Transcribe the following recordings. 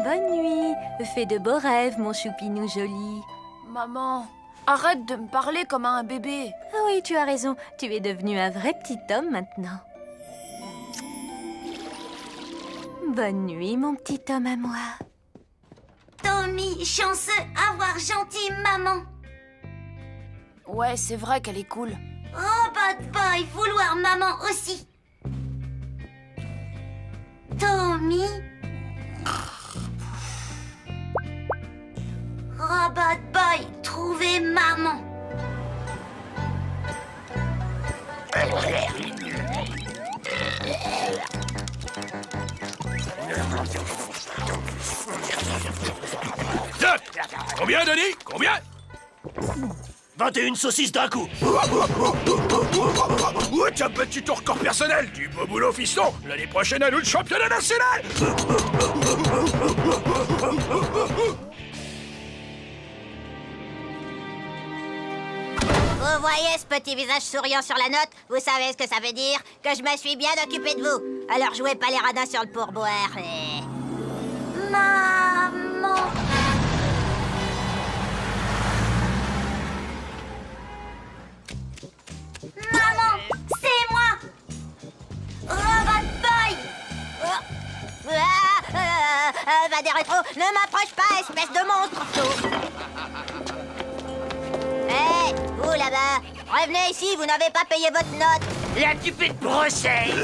Bonne nuit. Fais de beaux rêves, mon choupinou joli. Maman, arrête de me parler comme à un bébé. Ah oui, tu as raison. Tu es devenu un vrai petit homme maintenant. Bonne nuit, mon petit homme à moi. Tommy, chanceux, avoir gentille maman. Ouais, c'est vrai qu'elle est cool. Robot Boy, vouloir maman aussi. Tommy. Robot Boy, trouver maman. Combien, Denis? Combien? 21 saucisses d'un coup. Ouais, t'as battu ton record personnel. Du beau boulot, fiston. L'année prochaine, à nous le championnat national. Vous voyez ce petit visage souriant sur la note? Vous savez ce que ça veut dire? Que je me suis bien occupé de vous. Alors jouez pas les radins sur le pourboire et... Maman. Maman, c'est moi. Robot Boy. Va des rétros, ne m'approche pas, espèce de monstre. Hé, vous là-bas, revenez ici, vous n'avez pas payé votre note. La tupée de brosser.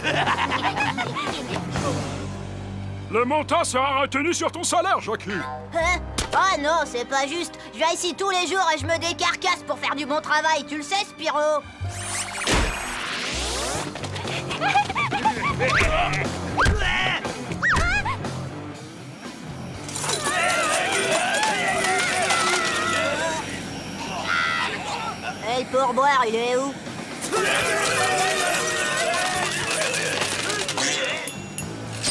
Le montant sera retenu sur ton salaire, Jackie. Hein? Oh non, c'est pas juste. Je viens ici tous les jours et je me décarcasse pour faire du bon travail. Tu le sais, Spyro? Et le pourboire, il est où?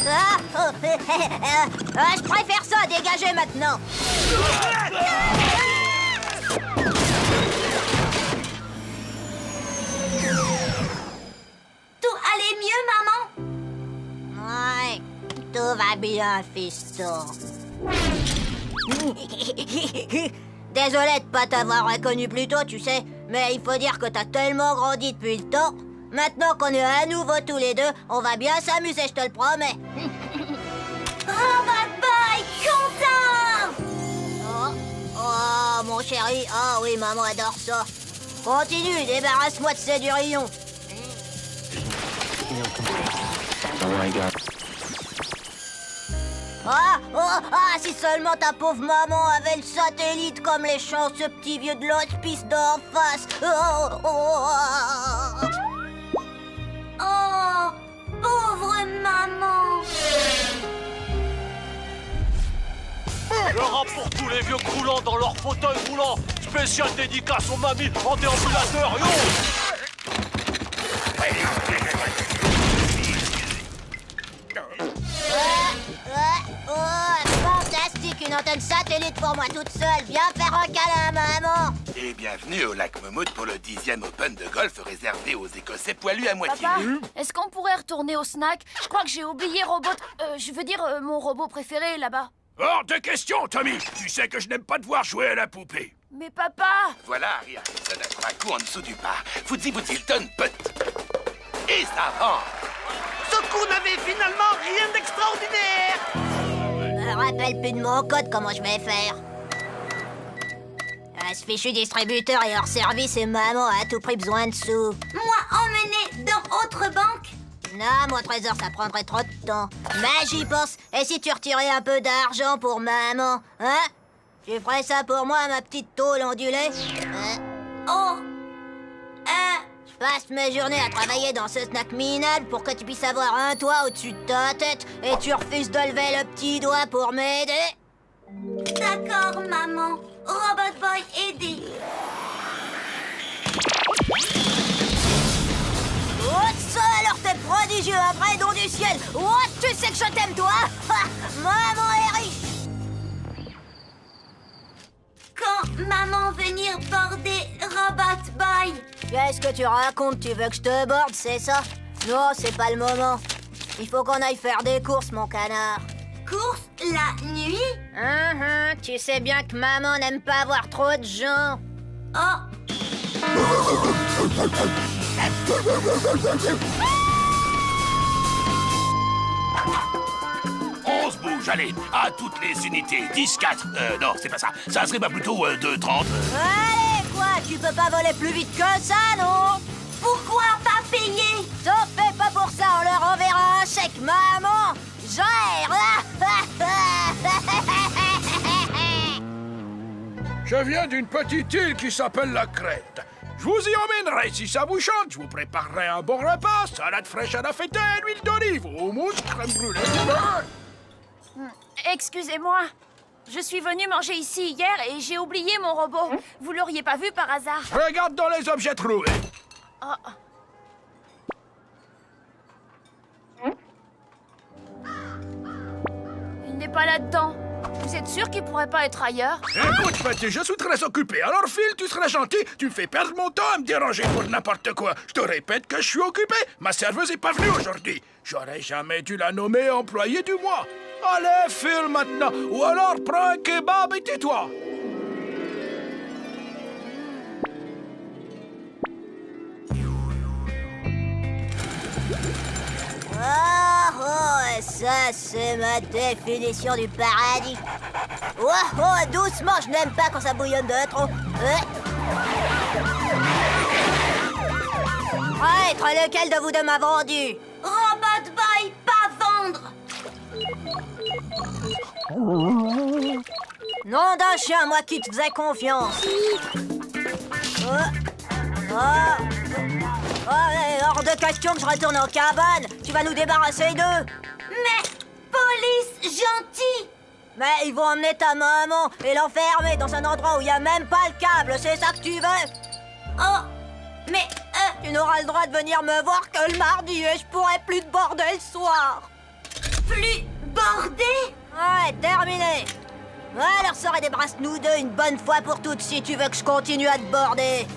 Ah, oh, je préfère ça, dégagez maintenant. Tout allait mieux, maman? Ouais, tout va bien, fiston. Désolé de pas t'avoir reconnu plus tôt, tu sais, mais il faut dire que t'as tellement grandi depuis le temps. Maintenant qu'on est à nouveau tous les deux, on va bien s'amuser, je te le promets. Robot Boy, content! Oh, mon chéri, ah oui, maman adore ça. Continue, débarrasse-moi de ces durillons. Si seulement ta pauvre maman avait le satellite comme les chanceux petits vieux de l'hospice d'en face. Oh, pauvre maman. Le rap pour tous les vieux croulants dans leur fauteuil roulant. Spécial dédicace aux mamies en déambulateur, yo! Fantastique, une antenne satellite pour moi toute seule. Viens faire un câlin, maman. Et bienvenue au lac Momout pour le 10e Open de golf réservé aux Écossais poilus à moitié Papa, nus. est-ce qu'on pourrait retourner au snack? Je crois que j'ai oublié mon robot préféré là-bas. Hors de question, Tommy. Tu sais que je n'aime pas devoir jouer à la poupée. Mais papa! Voilà Harry Harrison à 3 coups en dessous du pas. Footsy Hilton, pote. Et ça vend. Ce coup n'avait finalement rien d'extraordinaire. Je me rappelle plus de mon code, comment je vais faire. Ce fichu distributeur est hors service et maman a à tout prix besoin de sous. Moi, emmener dans autre banque? Non, mon trésor, ça prendrait trop de temps. Mais j'y pense. Et si tu retirais un peu d'argent pour maman, hein? Tu ferais ça pour moi, ma petite tôle ondulée? Je passe mes journées à travailler dans ce snack minable pour que tu puisses avoir un toit au-dessus de ta tête et tu refuses de lever le petit doigt pour m'aider? D'accord, maman. Robot Boy, aidez. Oh, ça alors t'es prodigieux, un vrai don du ciel. Oh, tu sais que je t'aime, toi. Maman est riche. Quand maman venir border Robot Boy? Qu'est-ce que tu racontes? Tu veux que je te borde, c'est ça? Non, c'est pas le moment. Il faut qu'on aille faire des courses, mon canard. course la nuit? Tu sais bien que maman n'aime pas avoir trop de gens. Oh. On se bouge, allez, à toutes les unités. 10-4. Non, c'est pas ça. Ça serait pas plutôt 2-30. Allez, quoi? Tu peux pas voler plus vite que ça, non? Pourquoi pas payer? T'en fais pas pour ça, on leur enverra un chèque, maman. Gère. Je viens d'une petite île qui s'appelle la Crète. Je vous y emmènerai si ça vous chante. Je vous préparerai un bon repas, salade fraîche à la feta, huile d'olive, houmous, crème brûlée, beurre. Excusez-moi. Je suis venue manger ici hier et j'ai oublié mon robot. Vous l'auriez pas vu par hasard? Regarde dans les objets trouvés. Oh. Il n'est pas là-dedans. Vous êtes sûr qu'il pourrait pas être ailleurs? Écoute, petit, je suis très occupé. Alors, Phil, tu serais gentil. Tu me fais perdre mon temps à me déranger pour n'importe quoi. Je te répète que je suis occupé. Ma serveuse est pas venue aujourd'hui. J'aurais jamais dû la nommer employée du mois. Allez, Phil, maintenant. Ou alors, prends un kebab et tais-toi. Oh, ça, c'est ma définition du paradis. Oh, doucement, je n'aime pas quand ça bouillonne de trop. Traître, lequel de vous deux m'a vendu? Robot Boy, pas vendre. Nom d'un chien, moi qui te faisais confiance. Hors de question que je retourne en cabane. Tu vas nous débarrasser d'eux. Mais, police gentille. Mais ils vont emmener ta maman et l'enfermer dans un endroit où il n'y a même pas le câble. C'est ça que tu veux? Oh, mais tu n'auras le droit de venir me voir que le mardi et je pourrai plus te border le soir. Plus border? Ouais, terminé. Alors ça débrasse-nous deux une bonne fois pour toutes si tu veux que je continue à te border.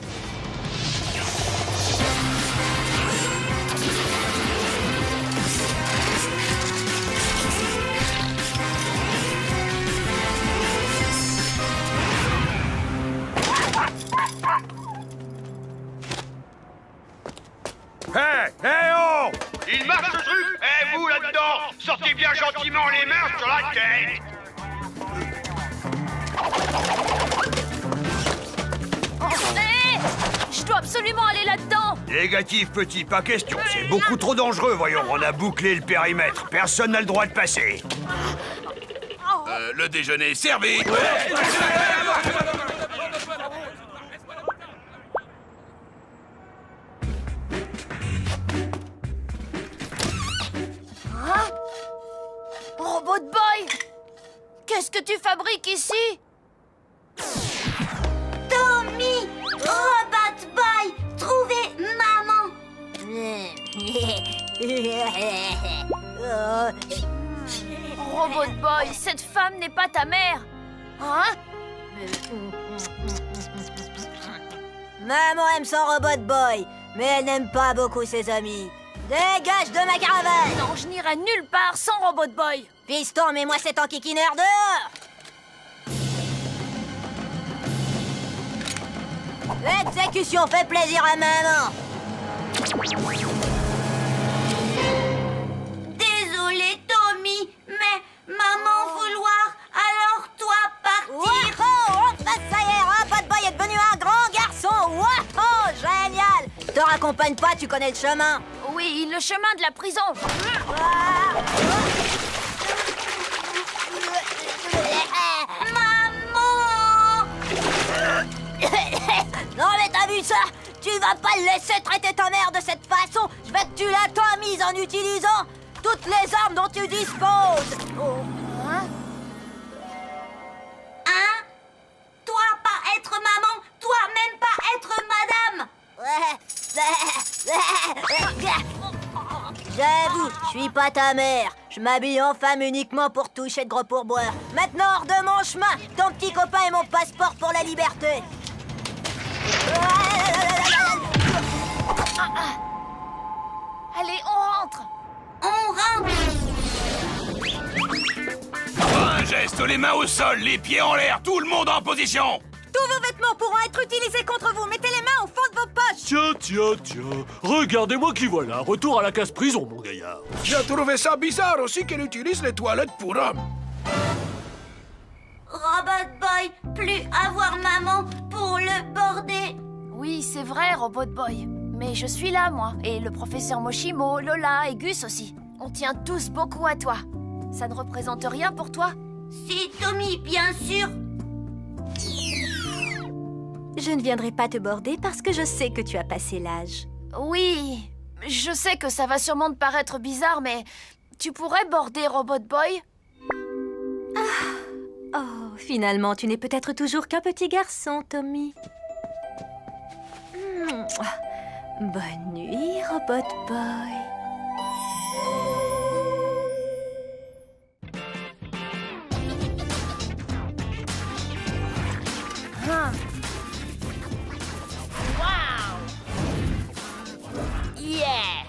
Hé, oh! Il marche ce truc? Eh, vous là-dedans, sortez bien gentiment les mains sur la tête! Je dois absolument aller là-dedans. Négatif, petit, pas question. C'est beaucoup trop dangereux, voyons. On a bouclé le périmètre. Personne n'a le droit de passer. Le déjeuner est servi. Robot Boy, qu'est-ce que tu fabriques ici? Tommy, Robot Boy, trouvez maman. Robot Boy, cette femme n'est pas ta mère. Hein? Maman aime son Robot Boy, mais elle n'aime pas beaucoup ses amis. Dégage de ma caravane! Non, je n'irai nulle part sans Robot Boy. Piston, mets-moi cet enquiquineur dehors! L'exécution fait plaisir à maman! Désolé, Tommy, mais maman vouloir, alors toi partir! Wow, enfin, ça y est, Robot Boy est devenu un grand garçon! Wow, génial! Te raccompagne pas, tu connais le chemin! Oui, le chemin de la prison. Maman! Non mais t'as vu ça? Tu vas pas le laisser traiter ta mère de cette façon. Je vais que tu l'atomises en utilisant toutes les armes dont tu disposes. Hein? Toi pas être maman, toi même pas être madame. J'avoue, je suis pas ta mère. Je m'habille en femme uniquement pour toucher de gros pourboires. Maintenant, hors de mon chemin. Ton petit copain est mon passeport pour la liberté. Allez, on rentre. On rentre. geste, les mains au sol, les pieds en l'air, tout le monde en position. Tous vos vêtements pourront être utilisés contre vous. Mettez les mains au fond de vos poches. Tiens. Regardez-moi qui voilà. Retour à la casse-prison, mon gaillard. J'ai trouvé ça bizarre aussi qu'elle utilise les toilettes pour hommes. Robot Boy, plus avoir maman pour le border. Oui, c'est vrai, Robot Boy. Mais je suis là, moi. Et le professeur Moshimo, Lola et Gus aussi. On tient tous beaucoup à toi. Ça ne représente rien pour toi? Si, Tommy, bien sûr. Je ne viendrai pas te border parce que je sais que tu as passé l'âge. Oui, je sais que ça va sûrement te paraître bizarre, mais tu pourrais border Robot Boy? Oh, finalement, tu n'es peut-être toujours qu'un petit garçon, Tommy. Bonne nuit, Robot Boy. Yeah!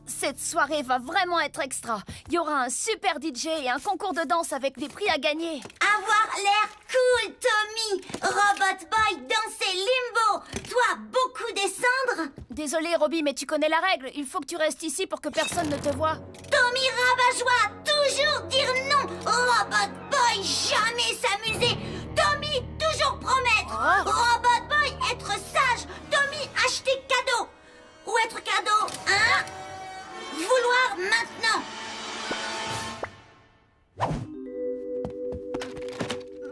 Cette soirée va vraiment être extra. Il y aura un super DJ et un concours de danse avec des prix à gagner. Avoir l'air cool, Tommy. Robot Boy, danser limbo. Toi, beaucoup descendre. Désolé, Robbie, mais tu connais la règle. Il faut que tu restes ici pour que personne ne te voie. Tommy rabat-joie, toujours dire non. Robot Boy, jamais s'amuser. Tommy, toujours promettre. Oh. Robot Boy, être sage. Tommy, acheter cadeau. Ou être cadeau, hein? Vouloir maintenant.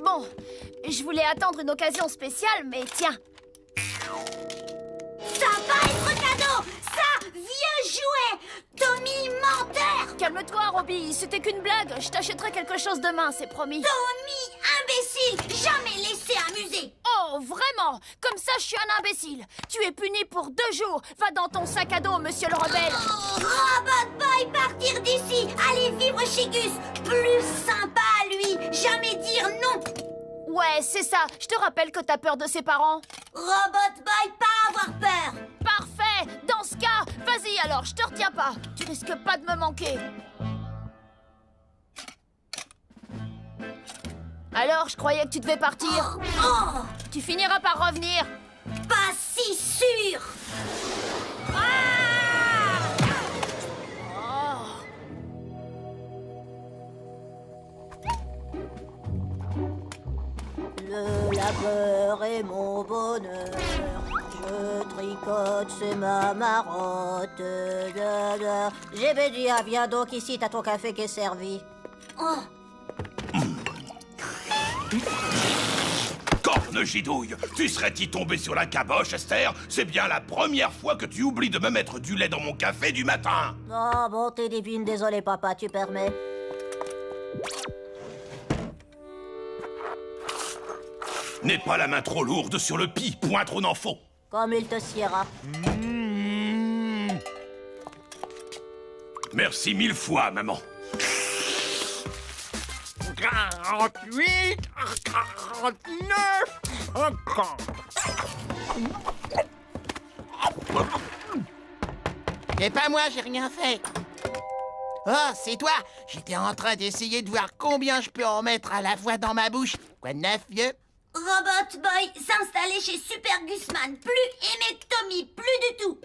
Bon, je voulais attendre une occasion spéciale, mais tiens. Ça va être cadeau. Ça, vieux jouet. Tommy, menteur. Calme-toi, Robbie. C'était qu'une blague. Je t'achèterai quelque chose demain, c'est promis. Tommy, imbécile. Jamais laissé amuser. Oh, vraiment? Comme ça, je suis un imbécile. Tu es puni pour 2 jours. Va dans ton sac à dos, monsieur le rebelle. Robot Boy, partir d'ici. Aller vivre chez Gus. Plus sympa à lui. Jamais dire non. Ouais, c'est ça. Je te rappelle que t'as peur de ses parents. Robot Boy, pas avoir peur. Parfait. Dans ce cas, vas-y alors, je te retiens pas. Tu risques pas de me manquer. Alors, je croyais que tu devais partir. Oh, Tu finiras par revenir. pas si sûr. Le labeur est mon bonheur. Je tricote, c'est ma marotte. Gébedia, viens donc ici, t'as ton café qui est servi. Oh. Corne gidouille, tu serais-y tombé sur la caboche, Esther? C'est bien la première fois que tu oublies de me mettre du lait dans mon café du matin. Oh, bonté divine, désolé papa, tu permets. N'aie pas la main trop lourde sur le pis, point trop n'en faut. Comme il te siera. Merci 1000 fois, maman. 48, 49, 50. C'est pas moi, j'ai rien fait. Oh, c'est toi. J'étais en train d'essayer de voir combien je peux en mettre à la fois dans ma bouche. Quoi de neuf, vieux? Robot Boy s'installer chez Super Gusman. Plus aimer que Tommy, plus du tout.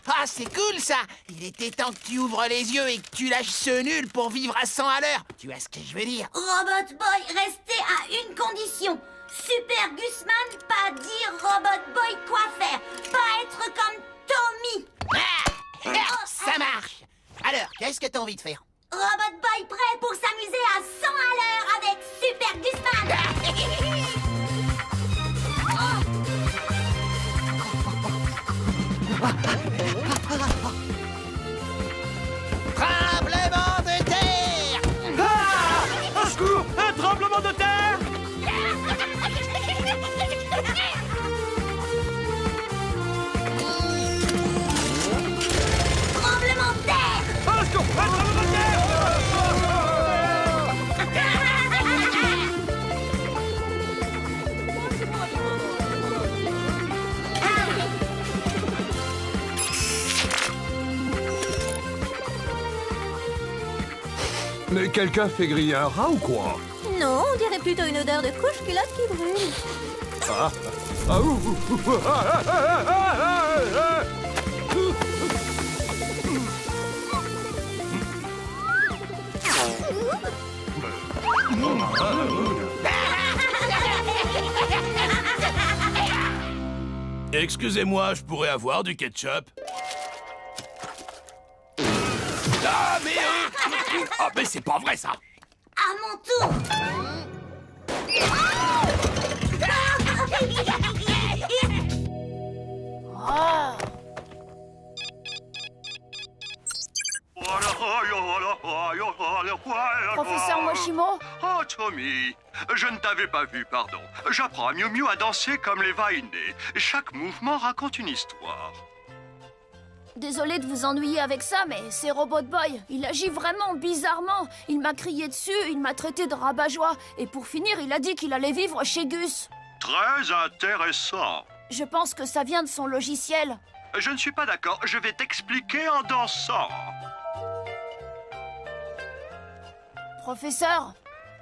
Ah, c'est cool, ça. Il était temps que tu ouvres les yeux et que tu lâches ce nul pour vivre à 100 à l'heure. Tu vois ce que je veux dire? Robot Boy, restez à une condition. Super Gusman, pas dire Robot Boy quoi faire. Pas être comme Tommy. Ça marche. Alors, qu'est-ce que t'as envie de faire? Robot Boy prêt pour s'amuser à 100 à l'heure avec Super Gusman. Tremblement de terre! Au secours! Un tremblement de terre! Tremblement de terre. Au secours! Un tremblement de terre! Mais quelqu'un fait griller un rat ou quoi? Non, on dirait plutôt une odeur de couche-culotte qui brûle. Ah. Ah, ouh, ouh, ouh, ah, ah, ah, ah, ah, ah. Excusez-moi, je pourrais avoir du ketchup? Ah, mais... Oh, mais c'est pas vrai, ça! À mon tour. Professeur Moshimo? Oh, Tommy, je ne t'avais pas vu, pardon. J'apprends à Miu Miu à danser comme les Vainés. Chaque mouvement raconte une histoire. Désolée de vous ennuyer avec ça, mais c'est Robot Boy. Il agit vraiment bizarrement. Il m'a crié dessus, il m'a traité de rabat-joie. Et pour finir, il a dit qu'il allait vivre chez Gus. Très intéressant. Je pense que ça vient de son logiciel. Je ne suis pas d'accord. Je vais t'expliquer en dansant. Professeur,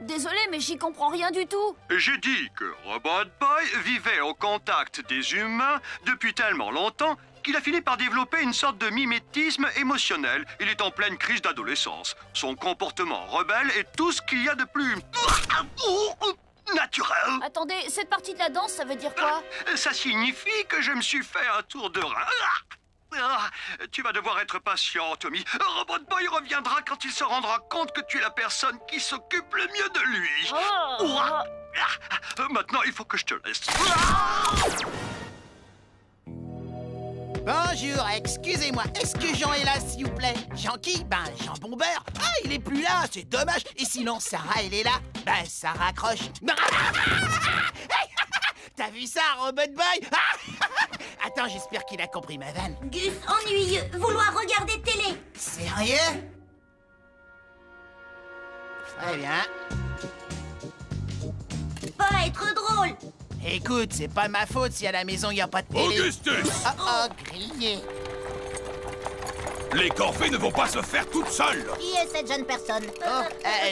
désolé, mais j'y comprends rien du tout. J'ai dit que Robot Boy vivait au contact des humains depuis tellement longtemps qu'il a fini par développer une sorte de mimétisme émotionnel. Il est en pleine crise d'adolescence. Son comportement rebelle est tout ce qu'il y a de plus... naturel. Attendez, cette partie de la danse, ça veut dire quoi? Ça signifie que je me suis fait un tour de rein. Tu vas devoir être patient, Tommy. Robot Boy reviendra quand il se rendra compte que tu es la personne qui s'occupe le mieux de lui. Maintenant, il faut que je te laisse. Bonjour, excusez-moi, est-ce que Jean est là, s'il vous plaît? Jean qui? Ben, Jean Bombeur. Ah, il est plus là, c'est dommage. Et sinon, Sarah, elle est là? Ben, ça raccroche. T'as vu ça, Robot Boy? Attends, j'espère qu'il a compris ma vanne. Gus, ennuyeux, vouloir regarder télé. Sérieux? Très bien. Pas être drôle. Écoute, c'est pas ma faute si à la maison il n'y a pas de télé. Augustus! Oh, grillé. Les corvées ne vont pas se faire toutes seules! Qui est cette jeune personne?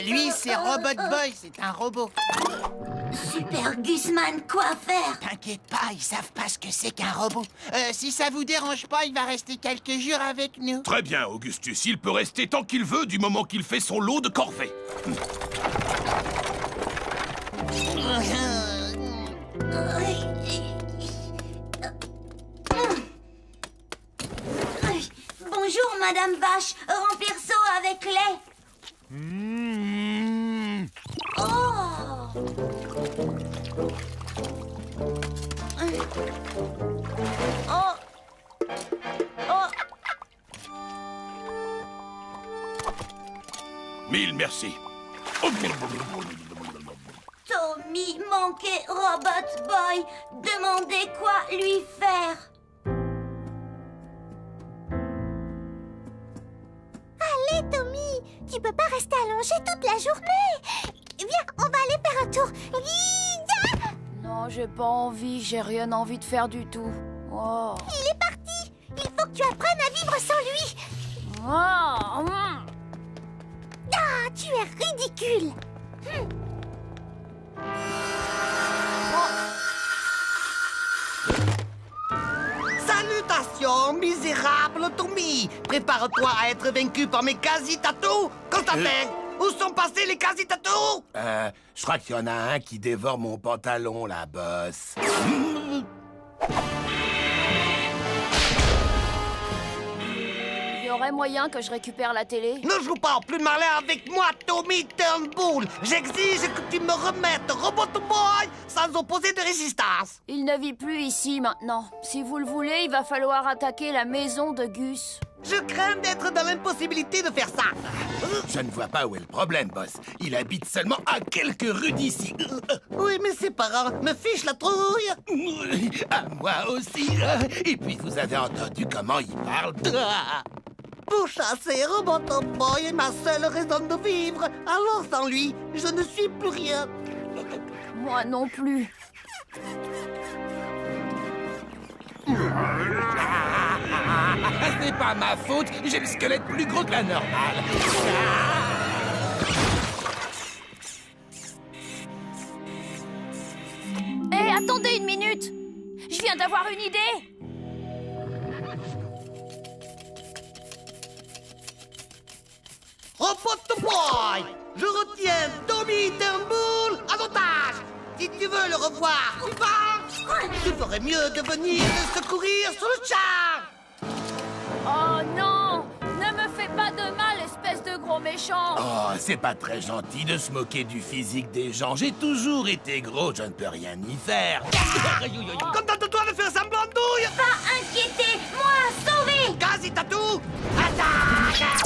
Lui, c'est Robot Boy, c'est un robot. Super Gusman, quoi faire? T'inquiète pas, ils savent pas ce que c'est qu'un robot. Si ça vous dérange pas, il va rester quelques jours avec nous. Très bien, Augustus. Il peut rester tant qu'il veut du moment qu'il fait son lot de corvées. Bonjour, Madame Vache. Remplir seau avec lait. Oh! Oh! Oh! Mille merci. Tommy manquait Robot Boy. Demandez quoi lui faire. Allez, Tommy, tu peux pas rester allongé toute la journée. Viens, on va aller faire un tour. Non, j'ai pas envie, j'ai rien envie de faire du tout. Oh. Il est parti. Il faut que tu apprennes à vivre sans lui. Ah, Ah, tu es ridicule. Salutations, misérable Tommy. Prépare-toi à être vaincu par mes quasi-tatous. Constantin, où sont passés les quasi-tatous? Je crois qu'il y en a un qui dévore mon pantalon, la bosse. il y aurait moyen que je récupère la télé? Ne joue pas plus malin avec moi, Tommy Turnbull. J'exige que tu me remettes Robot Boy sans opposer de résistance. Il ne vit plus ici maintenant. Si vous le voulez, il va falloir attaquer la maison de Gus. Je crains d'être dans l'impossibilité de faire ça. Je ne vois pas où est le problème, boss. Il habite seulement à quelques rues d'ici. Oui, mais ses parents me fichent la trouille. À moi aussi. Et puis, vous avez entendu comment il parle. Pour chasser Robot Boy est ma seule raison de vivre. Alors sans lui, je ne suis plus rien. Moi non plus. C'est pas ma faute, j'ai le squelette plus gros que la normale. Hé, attendez une minute! Je viens d'avoir une idée! Robot Boy, je retiens Tommy Turnbull à l'otage. Si tu veux le revoir, tu ferais mieux de venir le secourir sur le char. Oh non! Ne me fais pas de mal, espèce de gros méchant! Oh, c'est pas très gentil de se moquer du physique des gens. J'ai toujours été gros, je ne peux rien y faire. Contente-toi de faire semblant de douille. Pas inquiété, moi sauvé. Quasi tatou, attaque.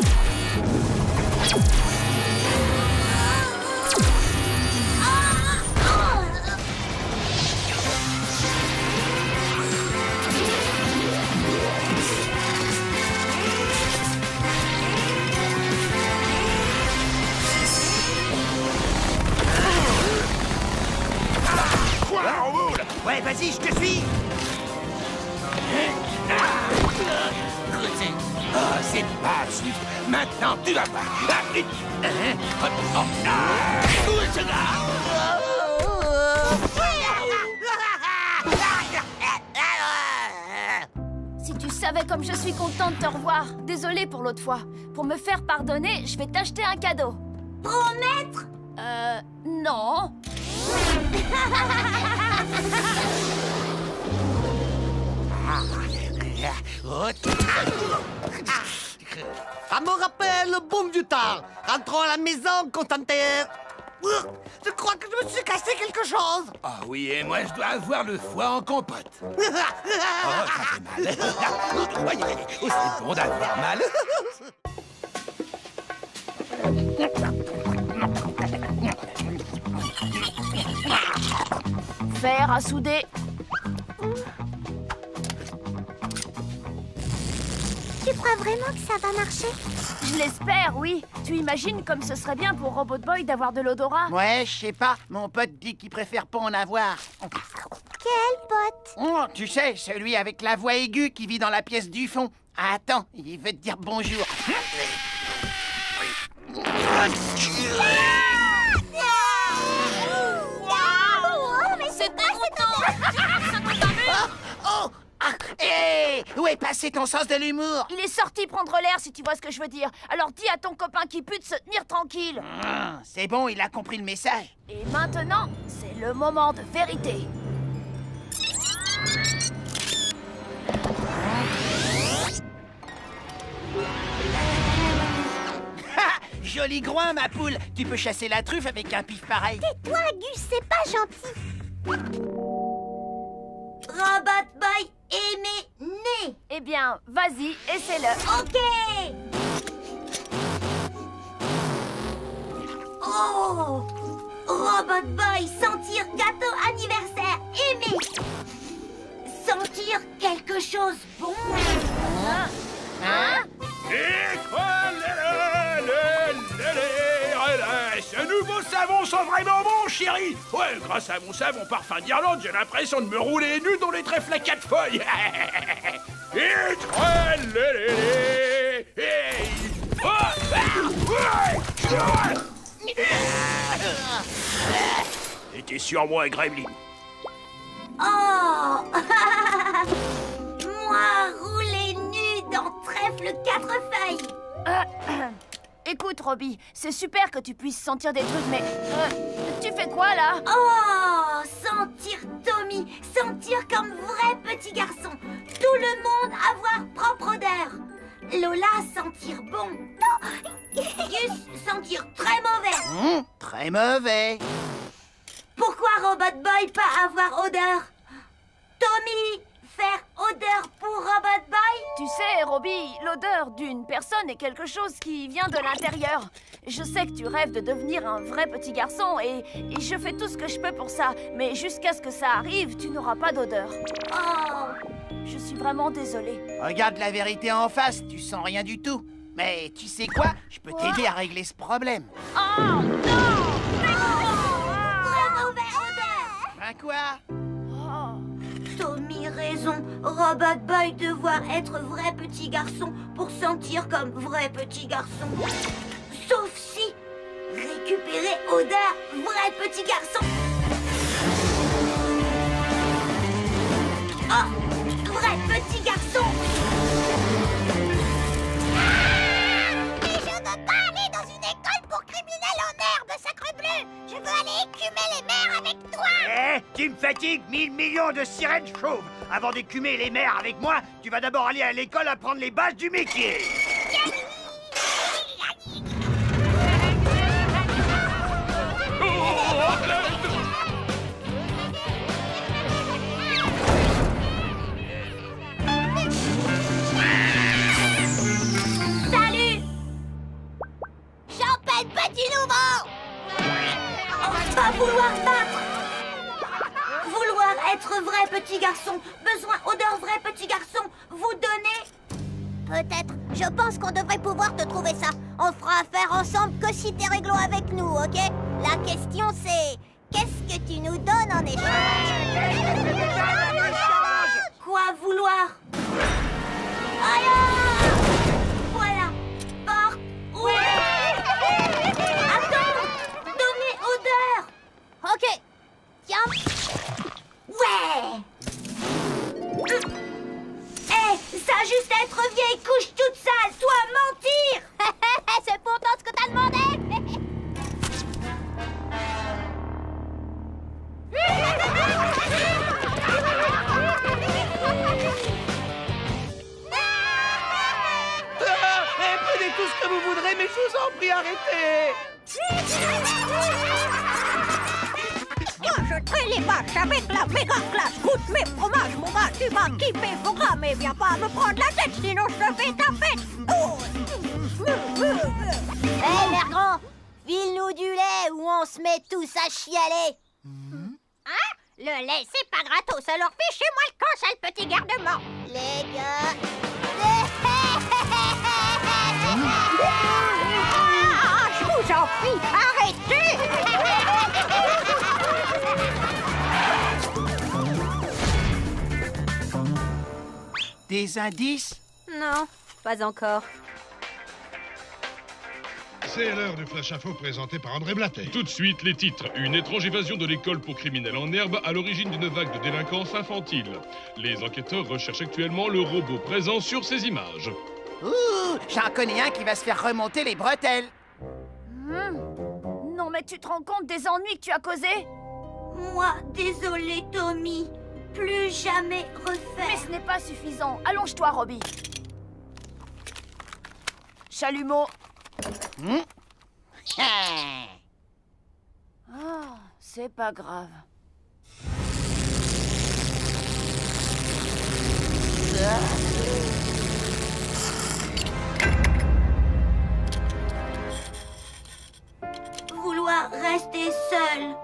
Ouais, vas-y, je te suis. Ah, c'est pas juste. Maintenant, tu vas voir. Si tu savais comme je suis contente de te revoir. Désolée pour l'autre fois. Pour me faire pardonner, je vais t'acheter un cadeau. Promettre? Non. Ça me rappelle le boom du temps. Rentrons à la maison, Constantin. Je crois que je me suis cassé quelque chose. Ah oui, et moi je dois avoir le foie en compote. Oh, ça fait mal. Oh, c'est bon d'avoir mal. Fer à souder. Tu crois vraiment que ça va marcher? Je l'espère, oui. Tu imagines comme ce serait bien pour Robot Boy d'avoir de l'odorat? Ouais, je sais pas. Mon pote dit qu'il préfère pas en avoir. Quel pote? Oh, tu sais, celui avec la voix aiguë qui vit dans la pièce du fond. Attends, il veut te dire bonjour. C'est dégoûtant! Oh! Ah, hé! Où est passé ton sens de l'humour? Il est sorti prendre l'air, si tu vois ce que je veux dire. Alors dis à ton copain qui pue de se tenir tranquille. C'est bon, il a compris le message. Et maintenant, c'est le moment de vérité. Joli groin, ma poule. Tu peux chasser la truffe avec un pif pareil. Tais-toi, Gus, c'est pas gentil. Robot Boy et mes nez. Eh bien, vas-y, essaie-le. Ok. Oh, Robot Boy, sentir gâteau anniversaire aimé. Sentir quelque chose bon. Hein? Ce nouveau savon sent vraiment bon, chérie. Ouais, grâce à mon savon parfum d'Irlande, j'ai l'impression de me rouler nu dans les trèfles à 4 feuilles. Et t'es sur moi, Gremlin. Oh. Moi, rouler nu dans trèfle 4 feuilles. Écoute, Robbie, c'est super que tu puisses sentir des trucs, mais... tu fais quoi, là? Oh, sentir Tommy, sentir comme vrai petit garçon. Tout le monde avoir propre odeur. Lola, sentir bon. Non. Gus, sentir très mauvais. Très mauvais. Pourquoi Robot Boy pas avoir odeur? Tommy, faire odeur pour Robot Boy? Tu sais, Robbie, l'odeur d'une personne est quelque chose qui vient de l'intérieur. Je sais que tu rêves de devenir un vrai petit garçon et je fais tout ce que je peux pour ça. Mais jusqu'à ce que ça arrive, tu n'auras pas d'odeur. Oh. Je suis vraiment désolée. Regarde la vérité en face, tu sens rien du tout. Mais tu sais quoi? Je peux t'aider à régler ce problème. Oh non! Très mauvaise odeur. Ben quoi? Tommy raison. Robot Boy devoir être vrai petit garçon pour sentir comme vrai petit garçon. Sauf si Récupérer Odeur, vrai petit garçon. Oh, vrai petit garçon. Mais je veux pas aller dans une école pour criminels en herbe, sacrebleu. Je veux aller écumer les mers avec toi. Eh, tu me fatigues 1000 millions de sirènes chauves. Avant d'écumer les mers avec moi, tu vas d'abord aller à l'école apprendre les bases du métier. Salut. Champagne petit nouveau. Enfin vouloir battre. Vouloir être vrai petit garçon. Besoin Odeur, vrai petit garçon. Vous donnez. Peut-être. Je pense qu'on devrait pouvoir te trouver ça. On fera affaire ensemble que si t'es réglo avec nous, ok? La question c'est... Qu'est-ce que tu nous donnes en échange? Quoi vouloir? Alors voilà. Porte ouverte. Attends. Donnez Odeur. Ok. Tiens. Ouais. Ça a juste à être vieille couche toute sale, toi mentir. C'est pourtant ce que t'as demandé. Prenez tout ce que vous voudrez, mais je vous en prie, arrêtez. Moi je traite les vaches avec la méga classe. Goûte mes fromages, mon gars, tu vas kiffer faut gras, mais viens pas me prendre la tête, sinon je te fais taper. Hé, mère grand, file-nous du lait ou on se met tous à chialer. Hein? Le lait, c'est pas gratos, alors fichez-moi le camp, sale petit gardement. Les gars... Ah, je vous en prie, arrêtez. Des indices? Non, pas encore. C'est l'heure du flash info présenté par André Blatter. Tout de suite, les titres. Une étrange évasion de l'école pour criminels en herbe à l'origine d'une vague de délinquance infantile. Les enquêteurs recherchent actuellement le robot présent sur ces images. Ouh, j'en connais un qui va se faire remonter les bretelles. Non mais tu te rends compte des ennuis que tu as causés? Moi, désolé Tommy. Plus jamais refaire. Mais ce n'est pas suffisant. Allonge-toi, Robbie. Chalumeau. Ah, c'est pas grave. Vouloir rester seul.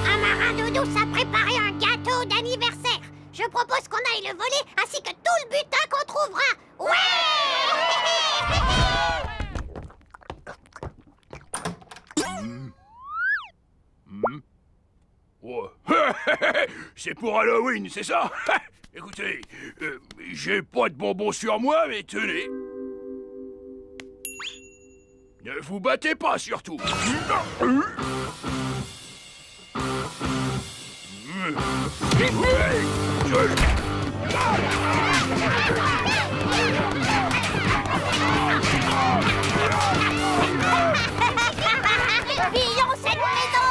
Un marin doudou s'a préparé un gâteau d'anniversaire. Je propose qu'on aille le voler ainsi que tout le butin qu'on trouvera. Ouais! Ouais. C'est pour Halloween, c'est ça? Écoutez, j'ai pas de bonbons sur moi, mais tenez. Ne vous battez pas, surtout. Pillons cette maison!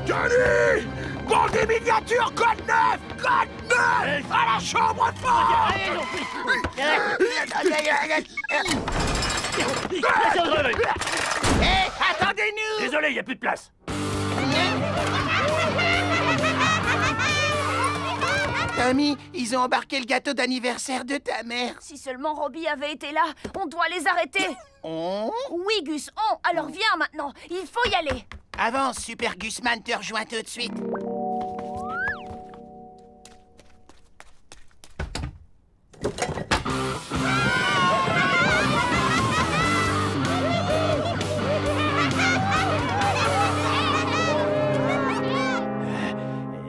Johnny! Bande des miniatures, code 9! Code 9! À la chambre forte! Hé, attendez-nous! Désolé, il n'y a plus de place. Tommy, ils ont embarqué le gâteau d'anniversaire de ta mère. Si seulement Robbie avait été là, on doit les arrêter. Oui, Gus, alors viens maintenant. Il faut y aller. Avance, Super Gusman te rejoint tout de suite.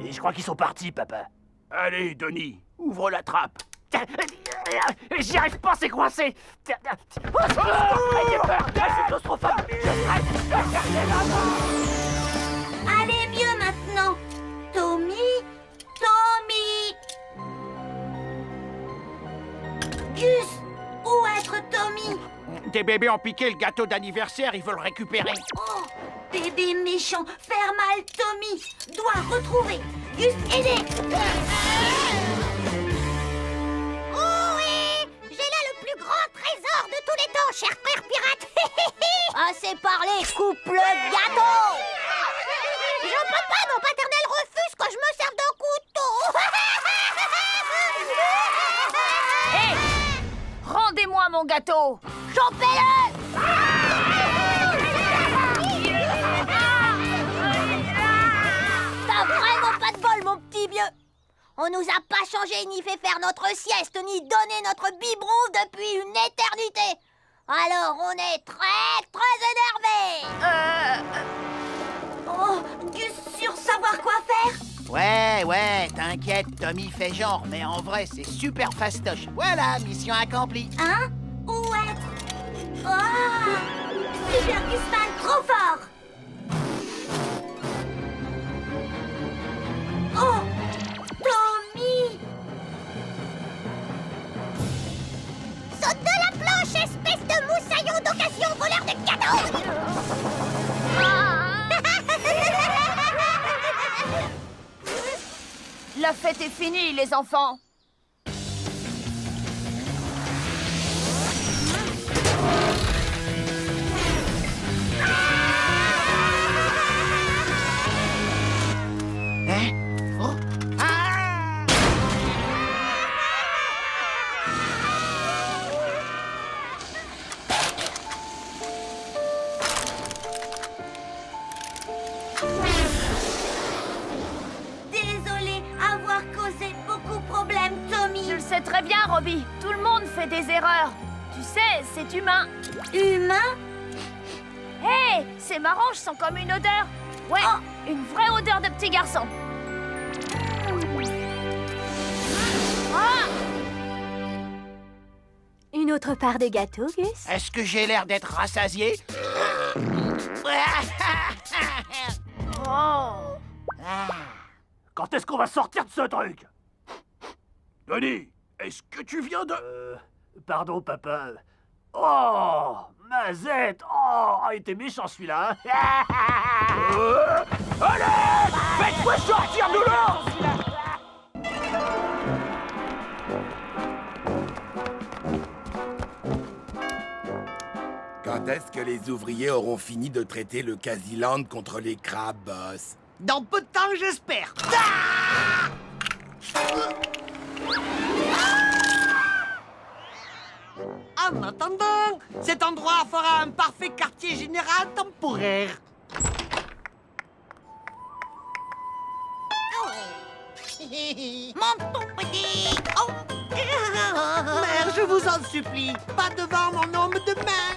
Je crois qu'ils sont partis, papa. Allez, Donnie, ouvre la trappe. J'y arrive pas, c'est coincé. Ayez peur, je suis claustrophobe. Allez, mieux maintenant. Tommy, Gus, où être Tommy? Des bébés ont piqué le gâteau d'anniversaire, ils veulent le récupérer. Oh, bébé méchant, faire mal Tommy. Doit retrouver. Gus, aidez. Oh oui, j'ai là le plus grand trésor de tous les temps, cher frère pirate. Assez parlé, coupe le gâteau. Je peux pas, mon paternel refuse que je me serve d'un couteau. Hé, rendez-moi mon gâteau. Chopez-le. T'as vraiment pas de bol, mon petit vieux. On nous a pas changé ni fait faire notre sieste, ni donné notre biberon depuis une éternité. Alors on est très énervés. Oh, Gus sûr savoir quoi faire? Ouais, t'inquiète, Tommy fait genre, mais en vrai, c'est super fastoche. Voilà, mission accomplie. Hein? Où être? Oh, Super Gusman, trop fort. Oh, Tommy! Saute de la planche, espèce de moussaillon d'occasion, voleur de cadeaux! La fête est finie, les enfants. Hein? Oh. Ah! Désolé avoir causé beaucoup de problèmes, Tommy. Je le sais très bien, Robbie. Tout le monde fait des erreurs. Tu sais, c'est humain. Humain? Hé, ces maranges sont comme une odeur. Ouais, une vraie odeur de petit garçon. Ah! Une autre part de gâteau, Gus? Est-ce que j'ai l'air d'être rassasié? Oh. Quand est-ce qu'on va sortir de ce truc? Denis, est-ce que tu viens de... Pardon, papa. Oh, Mazette. Oh, il était méchant celui-là. Allez, faites-moi sortir de là! Quand est-ce que les ouvriers auront fini de traiter le Casiland contre les crabes, boss? Dans peu de temps, j'espère. En attendant, cet endroit fera un parfait quartier général temporaire. Mon tout petit. Oh. Mère, je vous en supplie, pas devant mon homme de main.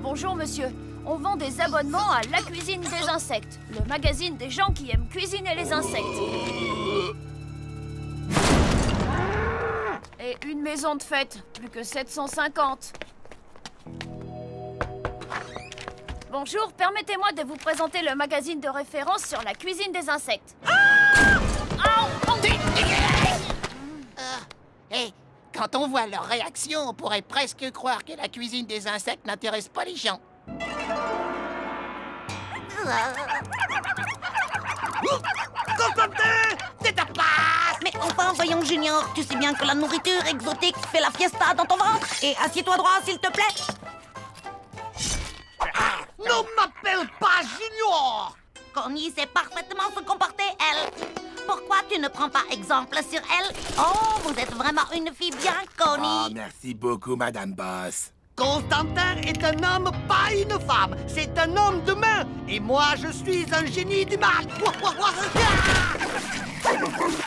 Bonjour, monsieur. On vend des abonnements à La Cuisine des Insectes, le magazine des gens qui aiment cuisiner les insectes. Et une maison de fête, plus que 750. Bonjour, permettez-moi de vous présenter le magazine de référence sur la cuisine des insectes. Hey, quand on voit leur réaction, on pourrait presque croire que la cuisine des insectes n'intéresse pas les gens. Constantin, c'est ta place. Mais enfin, voyons, Junior, tu sais bien que la nourriture exotique fait la fiesta dans ton ventre. Et assieds-toi droit, s'il te plaît. Ne m'appelle pas Junior. Connie sait parfaitement se comporter, elle. Pourquoi tu ne prends pas exemple sur elle? Oh, vous êtes vraiment une fille bien, Connie. Ah, merci beaucoup, Madame Boss. Constantin est un homme, pas une femme. C'est un homme de main. Et moi, je suis un génie du mal.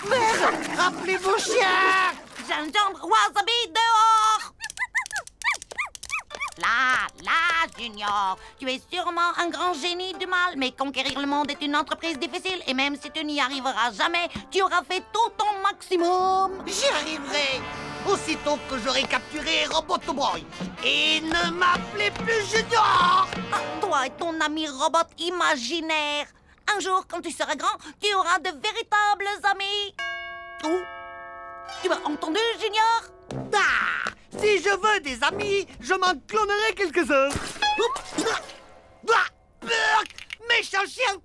Mère, rappelez vos chiens. Gingembre, wasabi, dehors. Là, Junior. Tu es sûrement un grand génie du mal, mais conquérir le monde est une entreprise difficile. Et même si tu n'y arriveras jamais, tu auras fait tout ton maximum. J'y arriverai aussitôt que j'aurai capturé Roboto Boy. Et ne m'appelez plus Junior. Toi et ton ami robot imaginaire. Un jour, quand tu seras grand, tu auras de véritables amis. Oh, tu m'as entendu, Junior? Ah, si je veux des amis, je m'en clonerai quelques-uns. Méchant chien.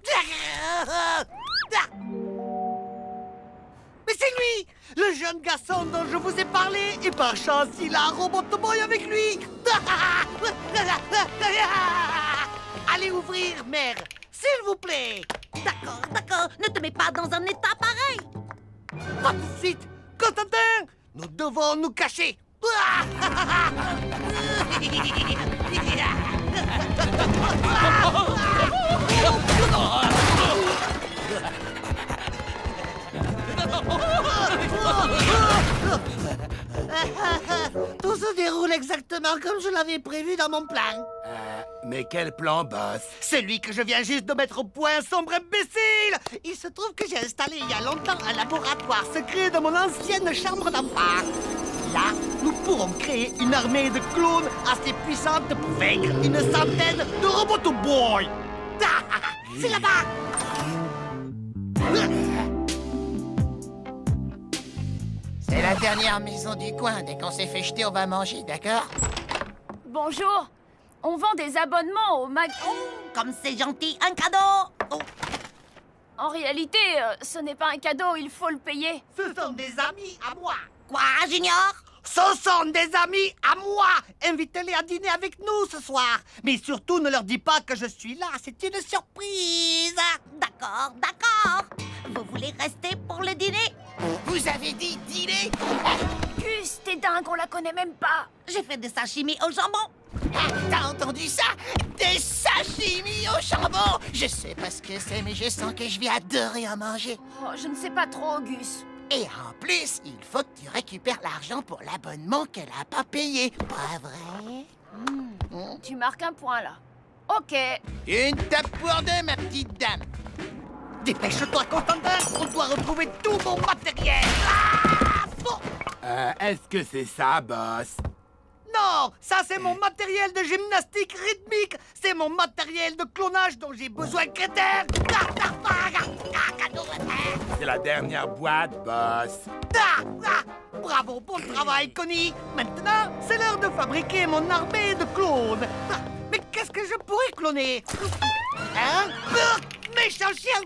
Mais c'est lui, le jeune garçon dont je vous ai parlé. Et par chance, il a un Roboto Boy avec lui. Allez ouvrir, mère, s'il vous plaît. D'accord, d'accord. Ne te mets pas dans un état pareil. Pas tout de suite. Constantin, nous devons nous cacher. Tout se déroule exactement comme je l'avais prévu dans mon plan. Mais quel plan, boss? Celui que je viens juste de mettre au point, sombre imbécile! Il se trouve que j'ai installé il y a longtemps un laboratoire secret dans mon ancienne chambre d'enfant. Là, nous pourrons créer une armée de clones assez puissante pour vaincre une centaine de Roboto Boy. C'est là-bas! C'est la dernière maison du coin. Dès qu'on s'est fait jeter, on va manger, d'accord? Bonjour. On vend des abonnements au mag... Oh, comme c'est gentil, un cadeau. Oh. En réalité, ce n'est pas un cadeau, il faut le payer. Ce sont des amis à moi. Quoi, Junior? Ce sont des amis à moi. Invitez-les à dîner avec nous ce soir. Mais surtout, ne leur dis pas que je suis là. C'est une surprise. D'accord, d'accord. Vous voulez rester pour le dîner? Vous avez dit dîner? Gus, t'es dingue, on la connaît même pas. J'ai fait des sashimi au jambon. T'as entendu ça? Des sashimi au charbon! Je sais pas ce que c'est, mais je sens que je vais adorer en manger. Oh, je ne sais pas trop, Gus. Et en plus, il faut que tu récupères l'argent pour l'abonnement qu'elle a pas payé. Pas vrai? Tu marques un point, là. Ok. Une tape pour deux, ma petite dame. Dépêche-toi, Constantin. On doit retrouver tout mon matériel. Est-ce que c'est ça, boss? Non, ça c'est mon matériel de gymnastique rythmique. C'est mon matériel de clonage dont j'ai besoin, crétin. C'est la dernière boîte, boss. Bravo, bon travail, Connie. Maintenant, c'est l'heure de fabriquer mon armée de clones. Mais qu'est-ce que je pourrais cloner? Hein? Méchant chien.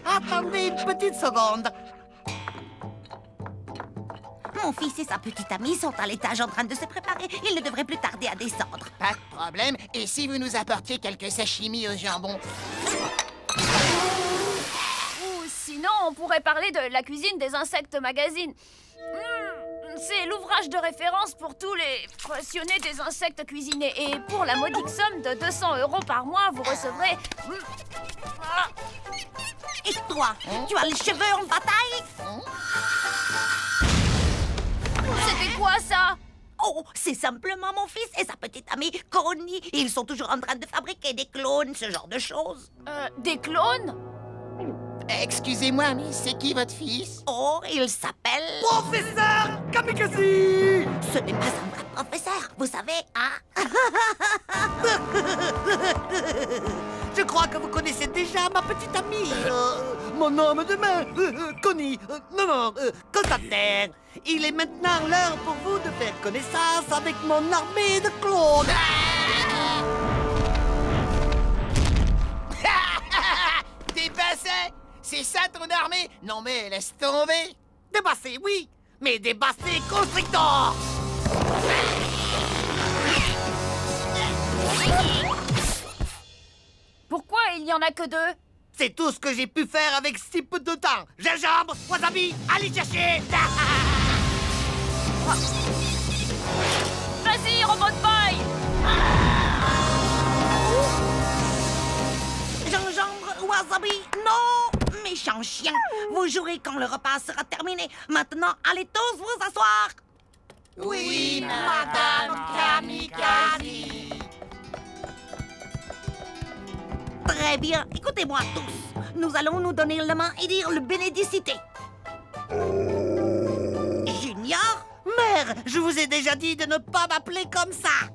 Attendez une petite seconde. Mon fils et sa petite amie sont à l'étage en train de se préparer. Ils ne devraient plus tarder à descendre. Pas de problème. Et si vous nous apportiez quelques sashimi au jambon? Ou sinon, on pourrait parler de La cuisine des insectes magazine. C'est l'ouvrage de référence pour tous les passionnés des insectes cuisinés. Et pour la modique somme de 200 € par mois, vous recevrez... Et toi, tu as les cheveux en bataille? C'était quoi, ça? Oh, c'est simplement mon fils et sa petite amie Connie. Ils sont toujours en train de fabriquer des clones, ce genre de choses. Des clones? Excusez-moi, mais c'est qui votre fils? Oh, il s'appelle... Professeur Kamikaze! Ce n'est pas un vrai professeur, vous savez, hein? Je crois que vous connaissez déjà ma petite amie. Mon homme de main, Connie. Non, Constantin. Il est maintenant l'heure pour vous de faire connaissance avec mon armée de clones. Dépassé? C'est ça ton armée? Non mais laisse tomber. Débassé, oui, mais débassé constrictor. Pourquoi il n'y en a que deux? C'est tout ce que j'ai pu faire avec si peu de temps. Gingembre, wasabi, allez chercher. Vas-y, Robot Boy! Gingembre, wasabi, non! Méchant chien, vous jouerez quand le repas sera terminé. Maintenant, allez tous vous asseoir. Oui, Madame Kamikaze. Très bien, écoutez-moi tous. Nous allons nous donner la main et dire le bénédicité. Junior? Mère, je vous ai déjà dit de ne pas m'appeler comme ça.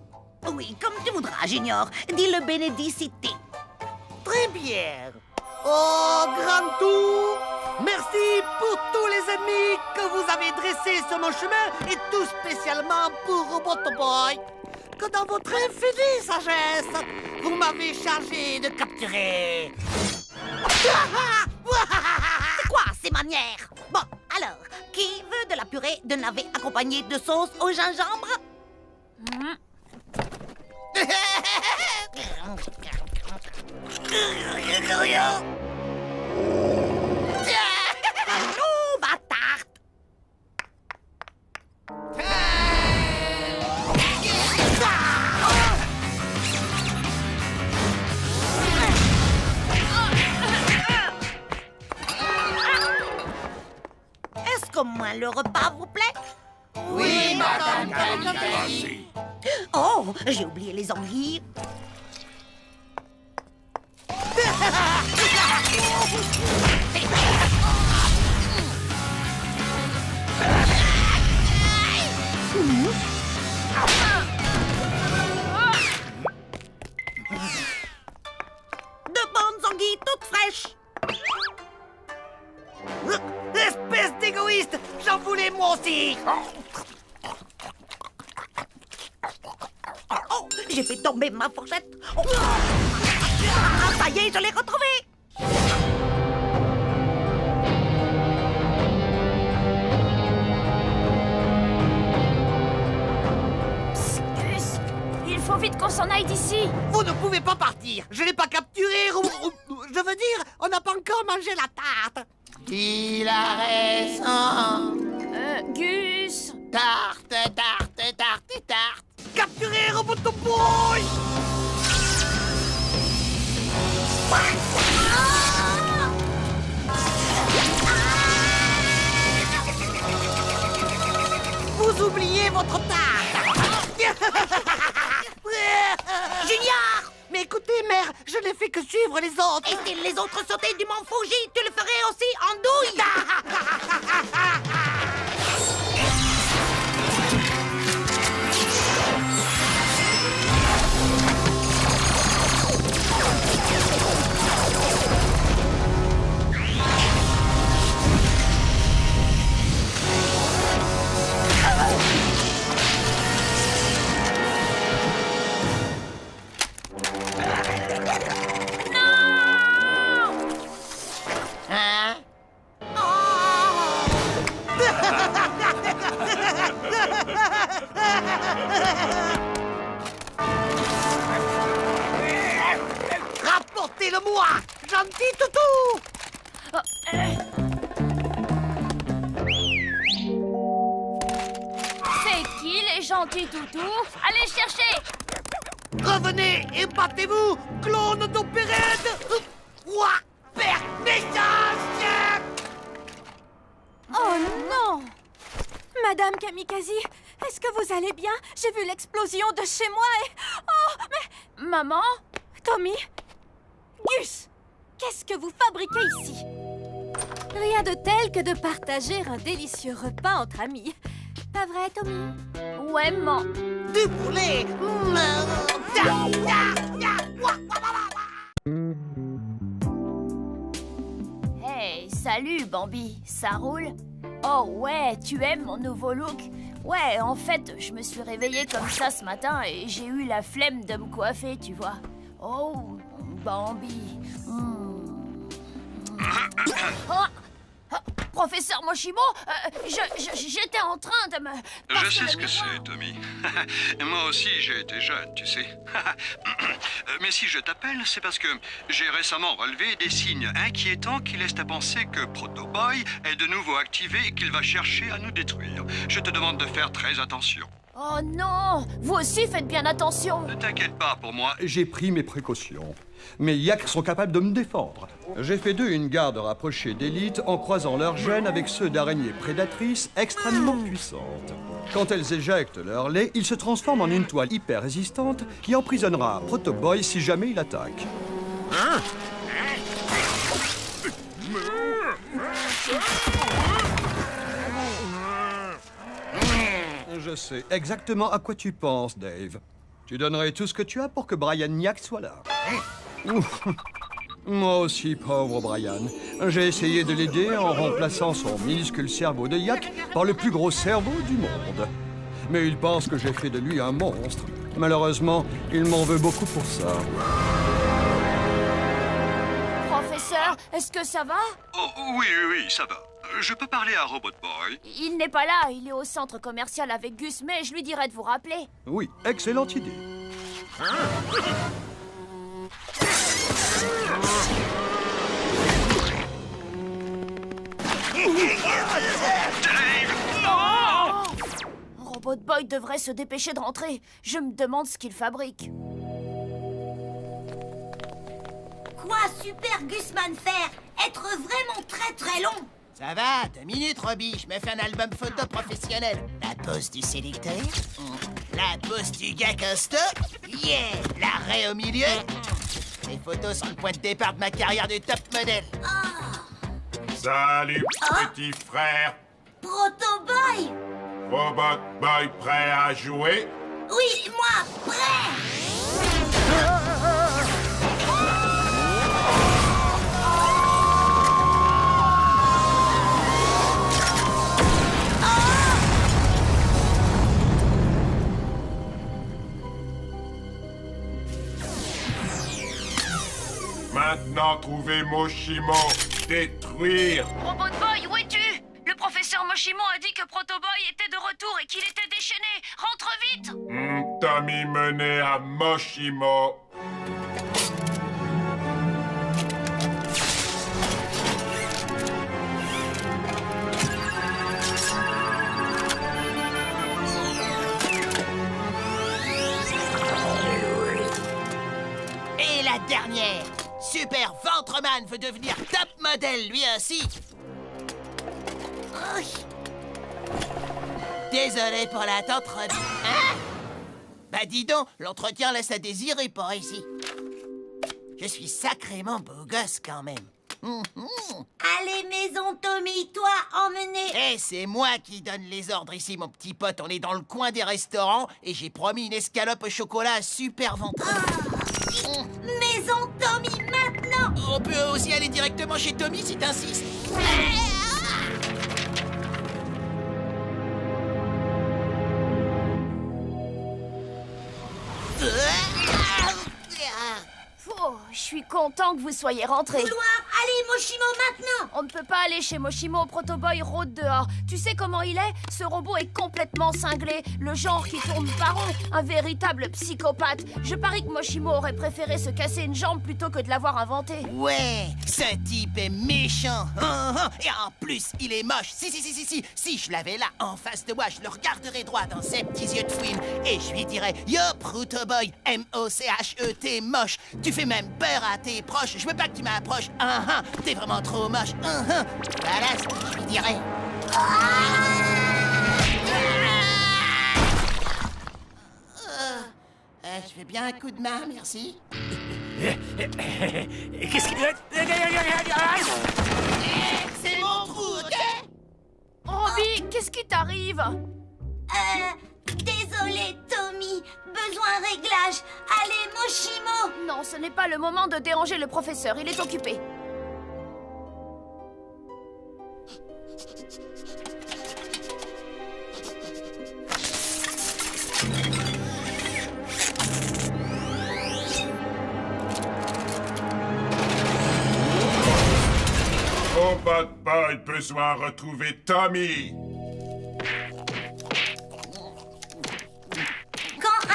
Oui, comme tu voudras, Junior. Dis le bénédicité. Très bien. Oh, Grand Tour, merci pour tous les ennemis que vous avez dressés sur mon chemin et tout spécialement pour Robotoboy, que dans votre infinie sagesse, vous m'avez chargé de capturer. C'est quoi ces manières? Bon, alors, qui veut de la purée de navet accompagnée de sauce au gingembre? Oh, ma tarte! Est-ce qu'au moins le repas vous plaît? Oui, Madame Kamikaze. Oh, j'ai oublié les envies. De bonnes anguilles toutes fraîches. Espèce d'égoïste, j'en voulais moi aussi. Oh, j'ai fait tomber ma fourchette. Oh. Ça y est, je l'ai retrouvée. Gus, il faut vite qu'on s'en aille d'ici. Vous ne pouvez pas partir. Je l'ai pas capturé. Je veux dire, on n'a pas encore mangé la tarte. Il a raison. Gus. Tarte, tarte, tarte, tarte. Capturé, Robotoboy. Vous oubliez votre tarte. Junior! Mais écoutez, mère, je n'ai fait que suivre les autres. Et si les autres sautaient du mont Fuji, tu le ferais aussi en douille. Hein? Rapportez-le-moi, gentil toutou. C'est qui les gentils toutous? Allez chercher. Revenez et battez-vous, clone d'opérette. Roi, père, méchant. Oh non! Madame Kamikaze, est-ce que vous allez bien? J'ai vu l'explosion de chez moi et... Oh, mais... Maman? Tommy? Gus? Qu'est-ce que vous fabriquez ici? Rien de tel que de partager un délicieux repas entre amis. Pas vrai, Tommy? Ouais, maman. Du poulet. Hey, salut, Bambi. Ça roule? Oh ouais, tu aimes mon nouveau look? Ouais, en fait, je me suis réveillée comme ça ce matin et j'ai eu la flemme de me coiffer, tu vois. Oh, Bambi. Oh, professeur Moshimo, j'étais en train de me... Je sais ce que c'est, Tommy. Moi aussi, j'ai été jeune, tu sais. Mais si je t'appelle, c'est parce que j'ai récemment relevé des signes inquiétants qui laissent à penser que Proto Boy est de nouveau activé et qu'il va chercher à nous détruire. Je te demande de faire très attention. Oh non! Vous aussi faites bien attention! Ne t'inquiète pas pour moi. J'ai pris mes précautions. Mes yaks sont capables de me défendre. J'ai fait d'eux une garde rapprochée d'élite en croisant leurs gènes avec ceux d'araignées prédatrices extrêmement puissantes. Quand elles éjectent leur lait, ils se transforment en une toile hyper résistante qui emprisonnera Proto Boy si jamais il attaque. Je sais exactement à quoi tu penses, Dave. Tu donnerais tout ce que tu as pour que Brian Nyack soit là. Ouf. Moi aussi, pauvre Brian. J'ai essayé de l'aider en remplaçant son minuscule cerveau de yak par le plus gros cerveau du monde. Mais il pense que j'ai fait de lui un monstre. Malheureusement, il m'en veut beaucoup pour ça. Professeur, est-ce que ça va? Oh, oui, ça va. Je peux parler à Robot Boy? Il n'est pas là, il est au centre commercial avec Gus, mais je lui dirai de vous rappeler. Oui, excellente idée. Robot Boy devrait se dépêcher de rentrer. Je me demande ce qu'il fabrique. Quoi, super Gusman faire? Être vraiment très long? Ça va, 2 minutes, Robbie. Je me fais un album photo professionnel. La pose du sélecteur. La pose du gars costaud. Yeah! L'arrêt au milieu. Les photos sont le point de départ de ma carrière de top modèle. Salut, petit frère. Proto Boy! Robot Boy prêt à jouer? Oui, moi, prêt! Maintenant, trouvez Moshimo. Détruire. Robot Boy, où es-tu? Le professeur Moshimo a dit que Proto Boy était de retour et qu'il était déchaîné. Rentre vite! Tommy mené à Moshimo. Et la dernière. Super Ventreman veut devenir top modèle, lui aussi. Désolé pour l'attente, Robbie. Hein? Bah dis donc, l'entretien laisse à désirer par ici. Je suis sacrément beau gosse quand même. Allez, maison Tommy, toi, emmenez. Eh, c'est moi qui donne les ordres ici, mon petit pote. On est dans le coin des restaurants et j'ai promis une escalope au chocolat super Ventreman. Maison Tommy, maintenant. On peut aussi aller directement chez Tommy si t'insistes. Oh, je suis content que vous soyez rentrés. Couloir, allez, Moshimo, maintenant. On ne peut pas aller chez Moshimo, Proto Boy rôde dehors. Tu sais comment il est? Ce robot est complètement cinglé, le genre qui tourne par rond, un véritable psychopathe. Je parie que Moshimo aurait préféré se casser une jambe plutôt que de l'avoir inventé. Ouais, ce type est méchant. Et en plus, il est moche. Si je l'avais là en face de moi, je le regarderais droit dans ses petits yeux de fouine et je lui dirais: Yo, Proto Boy, M-O-C-H-E-T, moche. Tu fais même peur à tes proches. Je veux pas que tu m'approches. T'es vraiment trop moche. Voilà ce que je lui dirais. Je fais bien un coup de main, merci. Qu'est-ce qu'il... C'est mon trou, ok? Robbie, qu'est-ce qui t'arrive? Désolé, Tommy. Besoin réglage. Allez, Moshimo. Non, ce n'est pas le moment de déranger le professeur. Il est occupé. Robot Boy, besoin de retrouver Tommy.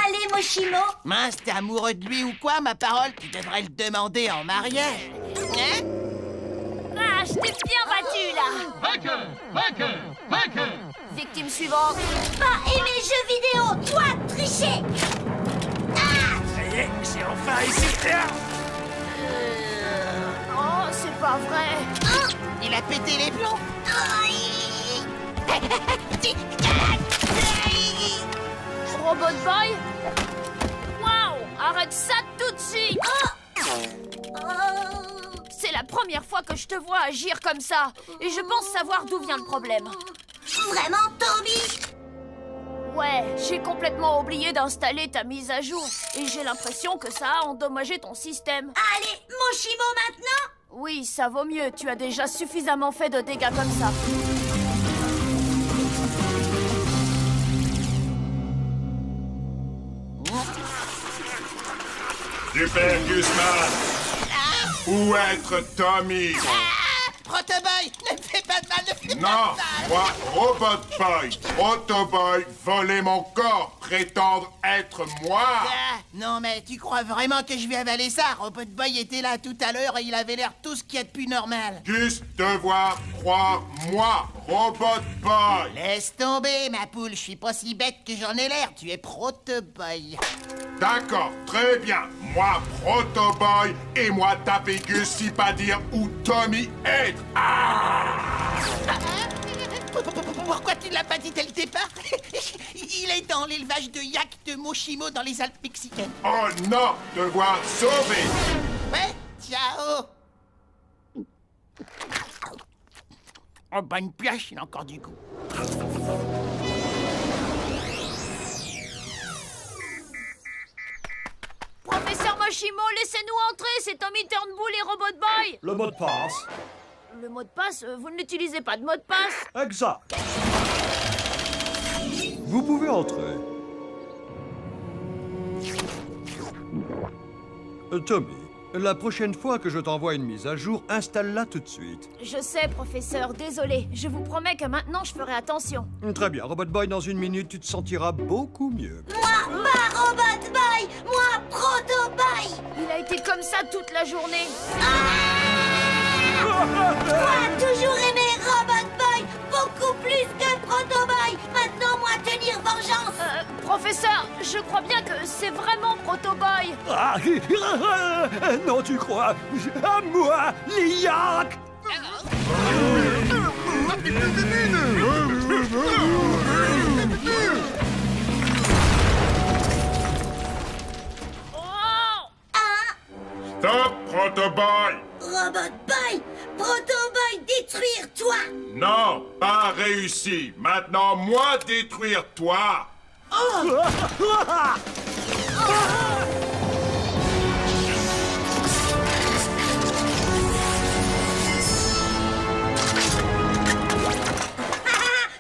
Allez, Moshimo. Mince, t'es amoureux de lui ou quoi, ma parole? Tu devrais le demander en mariage. Hein? Ah, je t'ai bien battu, là. Hacker. Victime suivante. Pas aimer jeux vidéo, toi, tricher. Ça y est, c'est enfin ici. Oh, c'est pas vrai. Il a pété les plombs. Robot Boy? Waouh! Arrête ça tout de suite! C'est la première fois que je te vois agir comme ça. Et je pense savoir d'où vient le problème. Vraiment, Tommy? Ouais, j'ai complètement oublié d'installer ta mise à jour. Et j'ai l'impression que ça a endommagé ton système. Allez, Moshimo maintenant? Oui, ça vaut mieux. Tu as déjà suffisamment fait de dégâts comme ça. Super Guzman! Où être Tommy? Protoboy, ne me fais pas de mal, ne fais Non, pas de mal! moi, Robot Boy, Protoboy, voler mon corps, prétendre être moi! Ah, non mais tu crois vraiment que je vais avaler ça? Robot Boy était là tout à l'heure et il avait l'air tout ce qu'il y a de plus normal. Juste devoir croire moi, Robot Boy! Laisse tomber, ma poule, je suis pas si bête que j'en ai l'air, tu es Protoboy. D'accord, très bien. Moi, Protoboy, et moi, taper Gus si pas dire où Tommy est. Pourquoi tu ne l'as pas dit dès le départ? Il est dans l'élevage de yak de Moshimo dans les Alpes mexicaines. Oh non, devoir sauver. Ouais, ciao. Oh, bonne pioche, il a encore du goût. Professeur Moshimo, laissez-nous entrer. C'est Tommy Turnbull et Robot Boy. Le mot de passe. Le mot de passe, vous n'utilisez pas de mot de passe? Exact. Vous pouvez entrer. Tommy, la prochaine fois que je t'envoie une mise à jour, installe-la tout de suite. Je sais, professeur, désolé. Je vous promets que maintenant, je ferai attention. Très bien, Robot Boy, dans une minute, tu te sentiras beaucoup mieux. Moi, pas Robot Boy! Moi, Proto Boy! Il a été comme ça toute la journée. Moi, toujours aimé Robot Boy, beaucoup plus que Proto Boy. Maintenant, moi, tenir vengeance. Professeur, je crois bien que c'est vraiment Proto Boy. Ah, non, tu crois? À moi, les yaks! Stop, Protoboy! Robot Boy, Proto Boy, détruire toi! Non, pas réussi. Maintenant, moi détruire toi.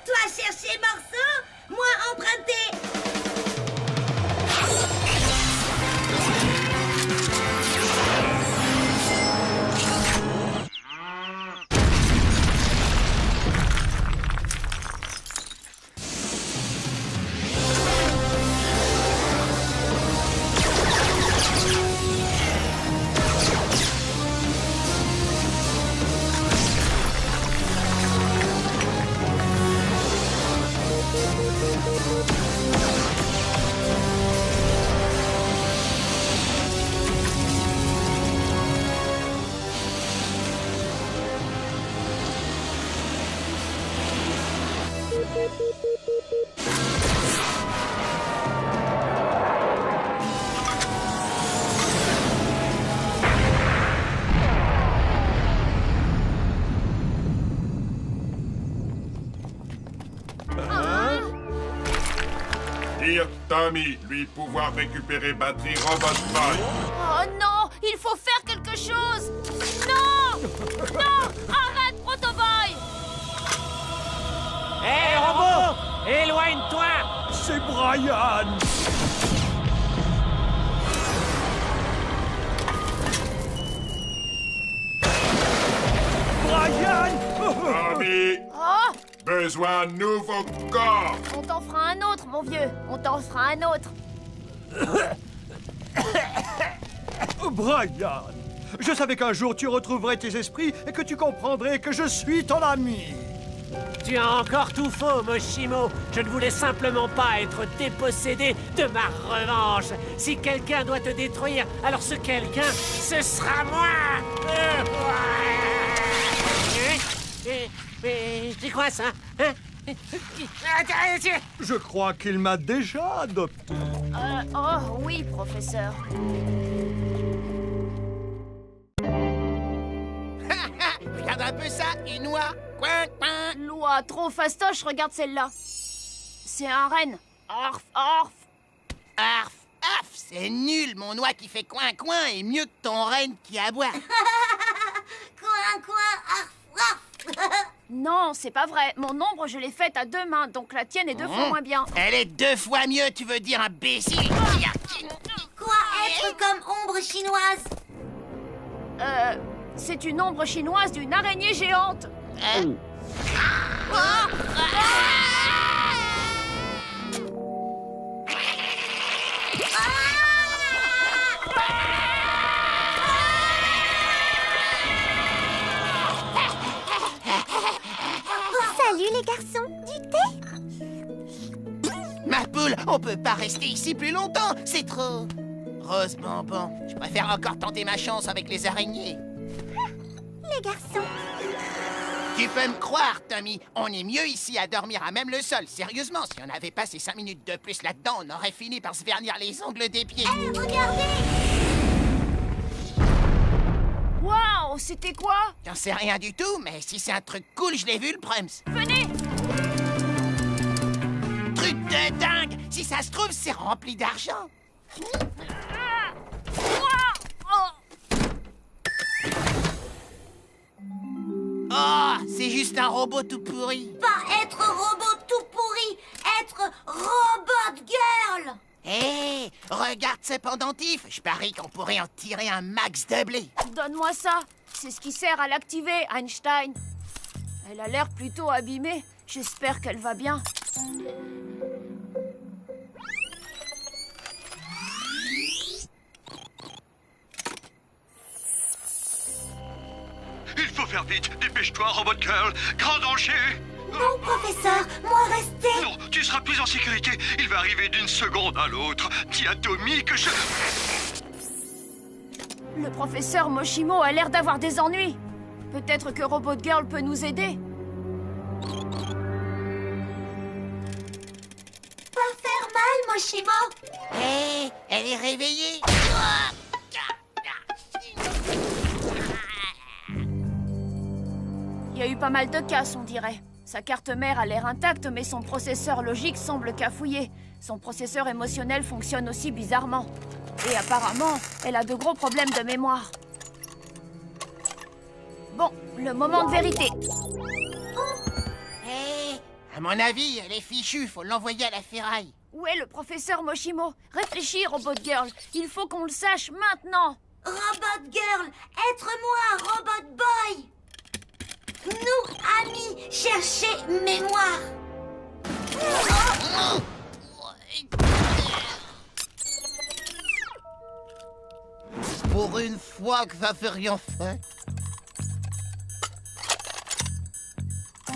Toi chercher morceau, moi emprunter. Dire Tommy, lui pouvoir récupérer batterie Robot Boy. Oh non, il faut faire quelque chose. Non! Non! Arrête, Proto Boy! Hé, robot! Éloigne-toi! C'est Brian! Brian! Tommy, Oh! besoin de nouveau corps. On t'en fera un autre, mon vieux. On t'en fera un autre. Brian! Je savais qu'un jour tu retrouverais tes esprits et que tu comprendrais que je suis ton ami. Tu as encore tout faux, Moshimo. Je ne voulais simplement pas être dépossédé de ma revanche. Si quelqu'un doit te détruire, alors ce quelqu'un, ce sera moi. Mais c'est quoi ça? Hein? Je crois qu'il m'a déjà adopté. Oh oui, professeur. Regarde un peu ça, une oie. Coin, coin. Loi, trop fastoche, regarde celle-là. C'est un renne. Arf, arf. Arf, arf, c'est nul. Mon oie qui fait coin, coin est mieux que ton renne qui aboie. Coin, coin, arf, arf. Non, c'est pas vrai. Mon ombre, je l'ai faite à 2 mains, donc la tienne est 2 fois moins bien. Elle est 2 fois mieux, tu veux dire, imbécile. Quoi être comme ombre chinoise? C'est une ombre chinoise d'une araignée géante. Salut les garçons, du thé? Ma poule, on peut pas rester ici plus longtemps, c'est trop... Rose bonbon, je préfère encore tenter ma chance avec les araignées. Les garçons. Tu peux me croire, Tommy, on est mieux ici à dormir à même le sol. Sérieusement, si on avait passé 5 minutes de plus là-dedans, on aurait fini par se vernir les ongles des pieds. Hé, regardez! Waouh, c'était quoi? J'en sais rien du tout, mais si c'est un truc cool, je l'ai vu le Prums. Venez! Truc de dingue! Si ça se trouve, c'est rempli d'argent. Oh, c'est juste un robot tout pourri. Pas être robot tout pourri, être robot girl. Hé, regarde ce pendentif. Je parie qu'on pourrait en tirer un max de blé. Donne-moi ça. C'est ce qui sert à l'activer, Einstein. Elle a l'air plutôt abîmée. J'espère qu'elle va bien. Il faut faire vite. Dépêche-toi, Robot Girl. Grand danger. Non, professeur, moi restez. Non, tu seras plus en sécurité. Il va arriver d'une seconde à l'autre. Dis à Tommy que je... Le professeur Moshimo a l'air d'avoir des ennuis. Peut-être que Robot Girl peut nous aider. Pas faire mal, Moshimo. Hé, elle est réveillée. Il y a eu pas mal de casse, on dirait. Sa carte mère a l'air intacte, mais son processeur logique semble cafouillé. Son processeur émotionnel fonctionne aussi bizarrement. Et apparemment, elle a de gros problèmes de mémoire. Bon, le moment de vérité. Hé, à mon avis, elle est fichue. Faut l'envoyer à la ferraille. Où est le professeur Moshimo? Réfléchis, Robot Girl. Il faut qu'on le sache maintenant. Robot Girl, être moi, Robot Boy. Nous, amis, cherchez mémoire. Pour une fois que ça fait rien fait.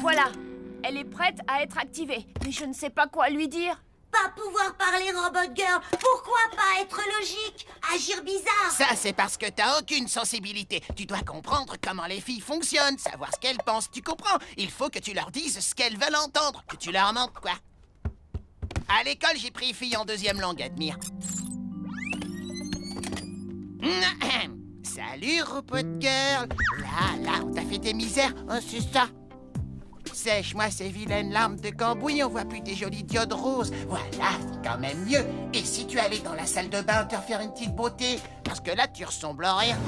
Voilà, elle est prête à être activée. Mais je ne sais pas quoi lui dire. Pas pouvoir parler, Robot Girl. Pourquoi pas être logique? Agir bizarre. Ça, c'est parce que t'as aucune sensibilité. Tu dois comprendre comment les filles fonctionnent, savoir ce qu'elles pensent. Tu comprends? Il faut que tu leur dises ce qu'elles veulent entendre. Que tu leur mentes, quoi. À l'école, j'ai pris fille en 2e langue, admire. Salut, Robot Girl. Là, on t'a fait tes misères. Oh, c'est ça. Sèche-moi ces vilaines larmes de cambouis, on voit plus tes jolies diodes roses. Voilà, c'est quand même mieux. Et si tu allais dans la salle de bain te refaire une petite beauté? Parce que là, tu ressembles à rien.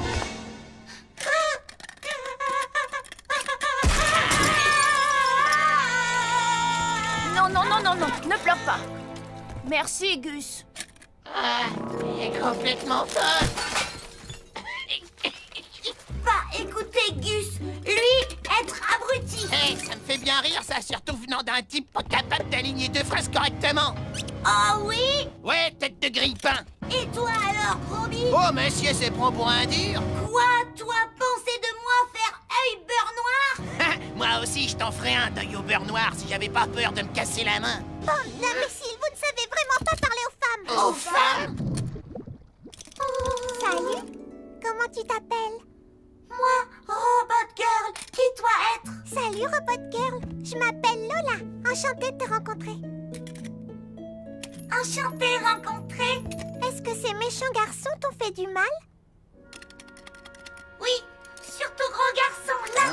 Non, ne pleure pas. Merci, Gus. Ah, tu es complètement folle. Pas écouter Gus. Lui, être abruti. Hé, ça me fait bien rire, ça, surtout venant d'un type pas capable d'aligner 2 phrases correctement. Oh oui? Ouais, tête de grille-pain. Et toi alors, Robbie? Oh, monsieur se prend pour un dur. Quoi? Toi, penser de moi faire œil beurre noir? Moi aussi, je t'en ferais un d'œil au beurre noir si j'avais pas peur de me casser la main. Bande d'imbéciles, vous ne savez vraiment pas parler aux femmes. Aux femmes? Salut, comment tu t'appelles? Moi, Robot Girl. Qui dois être? Salut, Robot Girl. Je m'appelle Lola. Enchantée de te rencontrer. Enchantée rencontrée. Est-ce que ces méchants garçons t'ont fait du mal? Oui, surtout gros garçon, là.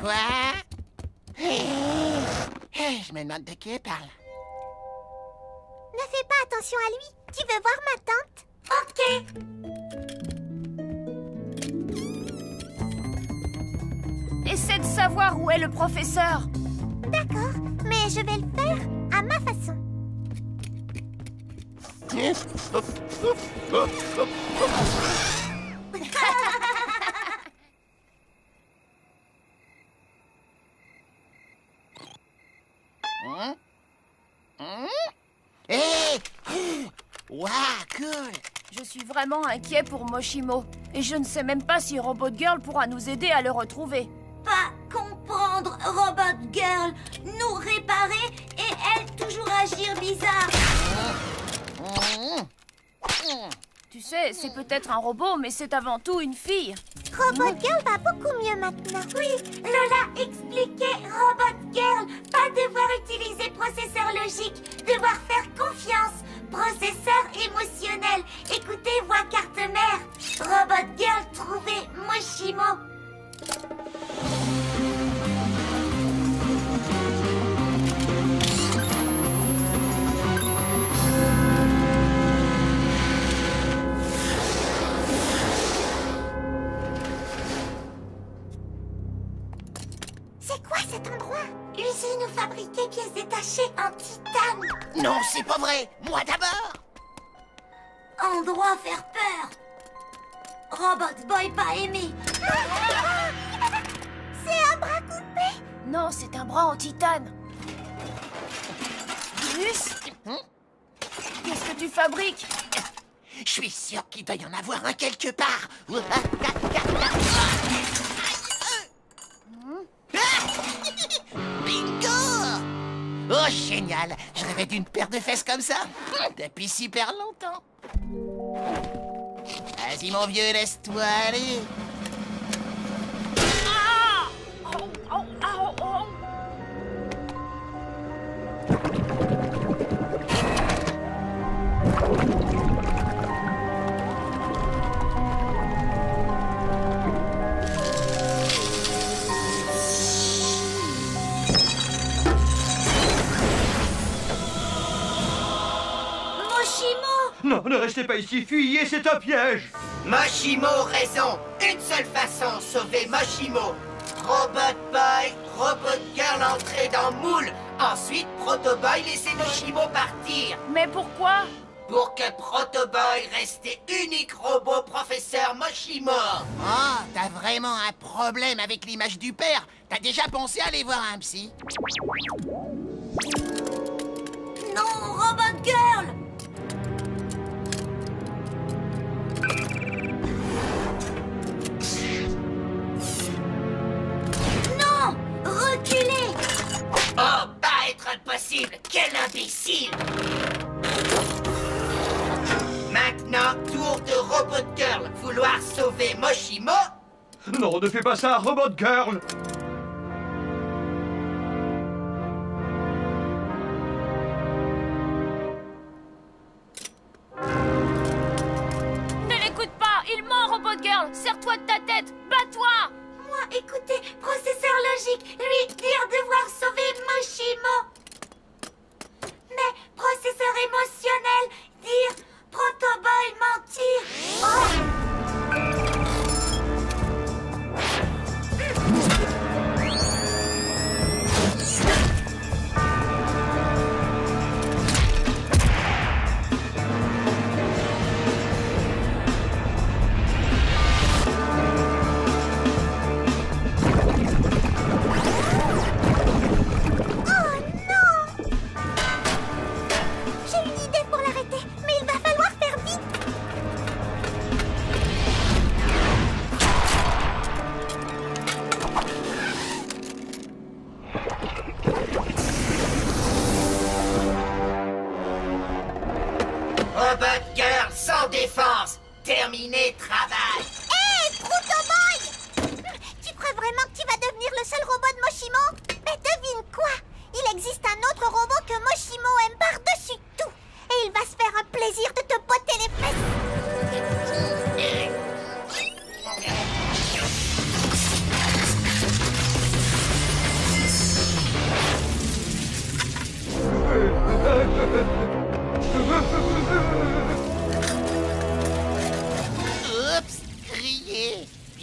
Quoi? Je me demande de qui elle parle. Ne fais pas attention à lui. Tu veux voir ma tante? Ok. Essaie de savoir où est le professeur. D'accord, mais je vais le faire à ma façon. Hé! Waouh, cool! Je suis vraiment inquiet pour Moshimo. Et je ne sais même pas si Robot Girl pourra nous aider à le retrouver. Pas comprendre, Robot Girl. Nous réparer et elle toujours agir bizarre. Tu sais, c'est peut-être un robot, mais c'est avant tout une fille. Robot Girl va beaucoup mieux maintenant. Oui, Lola expliquait Robot Girl. Pas devoir utiliser processeur logique, devoir faire confiance. Processeur émotionnel. Écoutez, voix carte mère. Robot Girl trouvait Moshimo. C'est quoi cet endroit? Usine où fabriquer pièces détachées en titane. Non, c'est pas vrai! Moi d'abord! Endroit faire peur. Robot Boy pas aimé. C'est un bras coupé. Non, c'est un bras en titane. Gus, qu'est-ce que tu fabriques? Je suis sûr qu'il doit y en avoir un quelque part. Bingo! Oh, génial! Je rêvais d'une paire de fesses comme ça depuis super longtemps. Vas-y, mon vieux, laisse-toi aller. Ah! Oh, oh, oh, oh. Non, ne restez pas ici, fuyez, c'est un piège. Moshimo raison. Une seule façon, sauver Moshimo. Robot Boy, Robot Girl entrer dans moule. Ensuite, Proto Boy laisser Moshimo partir. Mais pourquoi? Pour que Proto Boy reste unique robot professeur Moshimo. Oh, t'as vraiment un problème avec l'image du père. T'as déjà pensé à aller voir un psy? Non, Robot Girl. Non, reculez. Oh, pas être impossible. Quel imbécile. Maintenant, tour de Robot Girl. Vouloir sauver Moshimo? Non, ne fais pas ça, Robot Girl. Ne l'écoute pas, il ment, Robot Girl. Serre-toi de ta tête, bats-toi. Moi, écoutez, processeur logique, lui dire devoir sauver Moshimo. Mais processeur émotionnel, dire Proto Boy mentir. Oh. J'ai une idée pour l'arrêter, mais il va falloir faire vite. Robot Girl sans défense. Terminé travail. Hé, Proto Boy! Tu crois vraiment que tu vas devenir le seul robot de Moshimo? Mais devine quoi? Il existe un autre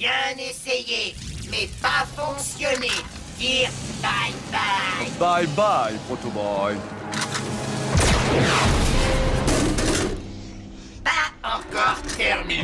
Bien essayé, mais pas fonctionné. Dire bye bye. Bye bye, Protoboy. Pas encore terminé.